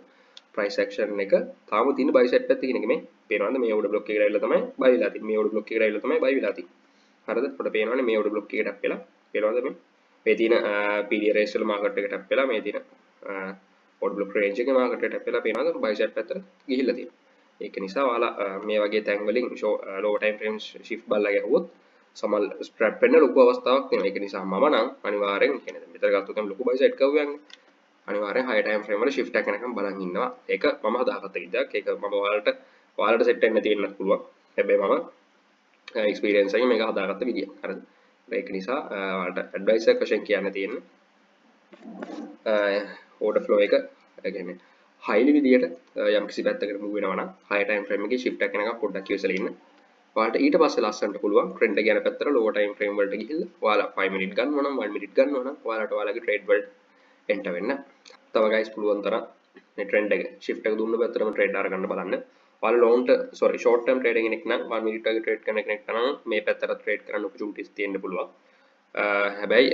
price action එක තාම තියෙන buy side පැත්තේ කියන එක මේ පේනවාද මේ order block එකට ඇවිල්ලා තමයි buy වෙලා තියෙන්නේ. මේ order block එකට ඇවිල්ලා තමයි buy වෙලා තියෙන්නේ. හරිද? අපිට පේනවනේ මේ order block එකට ටැප් වෙලා පේනවද මේ තියෙන PDRS වල market එකට ටැප් වෙලා මේ තියෙන order block range එකේ market එකට ටැප් වෙලා පේනවද buy side පැත්තට ගිහිල්ලා තියෙනවා. ඒක නිසා ඔයාලා මේ වගේ තැන් වලින් low time frame shift බලලා ගැහුවොත් සමල් strap වෙන්න ලොකු අවස්ථාවක් තියෙනවා. ඒක නිසා මම නම් අනිවාර්යෙන් කියන්නේ මෙතන ගත්තොත් ලොකු buy side curve එකක් අනිවාර්යෙන් high time frame වල shift එකක් යනකම් බලන් ඉන්නවා. ඒක මම හදාගත්ත විදිහක්. ඒක මම ඔයාලට set වෙන්න තියෙන්නත් පුළුවන්. හැබැයි මම experience එකෙන් මේක හදාගත්ත විදිය. හරිද? ඒක නිසා ඔයාලට advice එකක් වශයෙන් කියන්න තියෙන්නේ order flow එක කියන්නේ highly විදියට යම් කිසි පැත්තකට move වෙනවා නම් high time frame එකේ shift එකක් යනකම් පොඩ්ඩක් ඉවසලා ඉන්න. ඔයාලට ඊට පස්සේ ලස්සනට පුළුවන් trend එක යන පැත්තට lower time frame වලට ගිහිල්ලා ඔයාලා 5 minute ගන්නවා නම් 1 minute ගන්නවා නම් ඔයාලට ඔයාලගේ trade වලට enter වෙන්න. තව guys පුළුවන් තරම් මේ trend එක shift එක දුන්න පැත්තටම trade අරගන්න බලන්න. ෂෝට් ටර්ම් ට්‍රේඩින් කෙනෙක් නම් 1 මිනිත් වගේ ට්‍රේඩ් කරන කෙනෙක් නම් මේ පැත්තට ට්‍රේඩ් කරන්න ඔපචුනිටිස් තියෙන්න පුළුවන්. හැබැයි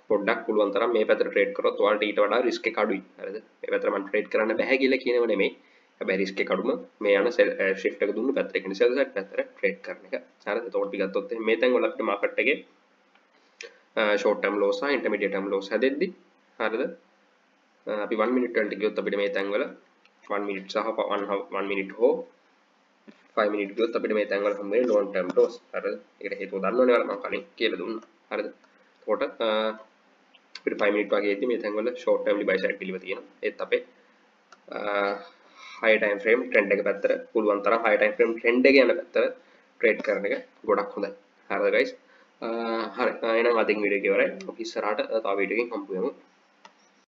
පොඩ්ඩක් පුළුවන් තරම් මේ පැත්තට ට්‍රේඩ් කරොත් ඔයාලට ඊට වඩා රිස්ක් එක අඩුයි. හරිද? මේ පැත්තට මම ට්‍රේඩ් කරන්න බෑ කියලා කියනව නෙමෙයි. හැබැයි රිස්ක් එක අඩුම මේ යන ෂිෆ්ට් එක දුන්න පැත්තට. ඒ කියන්නේ සෙල් සයිඩ් පැත්තට ට්‍රේඩ් කරන එක. හරිද? එතකොට අපි ගත්තොත් මේ තැන් වල අපිට මාකට් එකේ ෂෝට් ටර්ම් ලෝස් සහ ඉන්ටර්මීඩියට් ටර්ම් ලෝස් හැදෙද්දි හරිද? අපි 1 මිනිත් වලට ගියොත් අපිට මේ තැන් වල 1 මිනිත් සහ 1 මිනිත් හෝ 5 මිනිත් ගියොත් අපිට මේ තැන් වල හම්බ වෙන්නේ ලොන් ටර්ම් ලෝස්. හරිද? ඒකට හේතුව දන්නවනේ ඔයාලා මම කලින් කියලා දුන්නා. හරිද? එතකොට අපිට 5 මිනිත් වගේදී මේ තැන් වල ෂෝට් ටර්ම් බයි සයිඩ් පිළිවෙල තියෙනවා. ඒත් අපේ high time frame trend එක පැත්තට පුළුවන් තරම් high time frame trend එක යන පැත්තට ට්‍රේඩ් කරන එක ගොඩක් හොඳයි. හරිද guys? හරි. එහෙනම් අදින් වීඩියෝ එක ඉවරයි. අපි ඉස්සරහට තව වීඩියෝ එකකින් හම්බ වෙමු.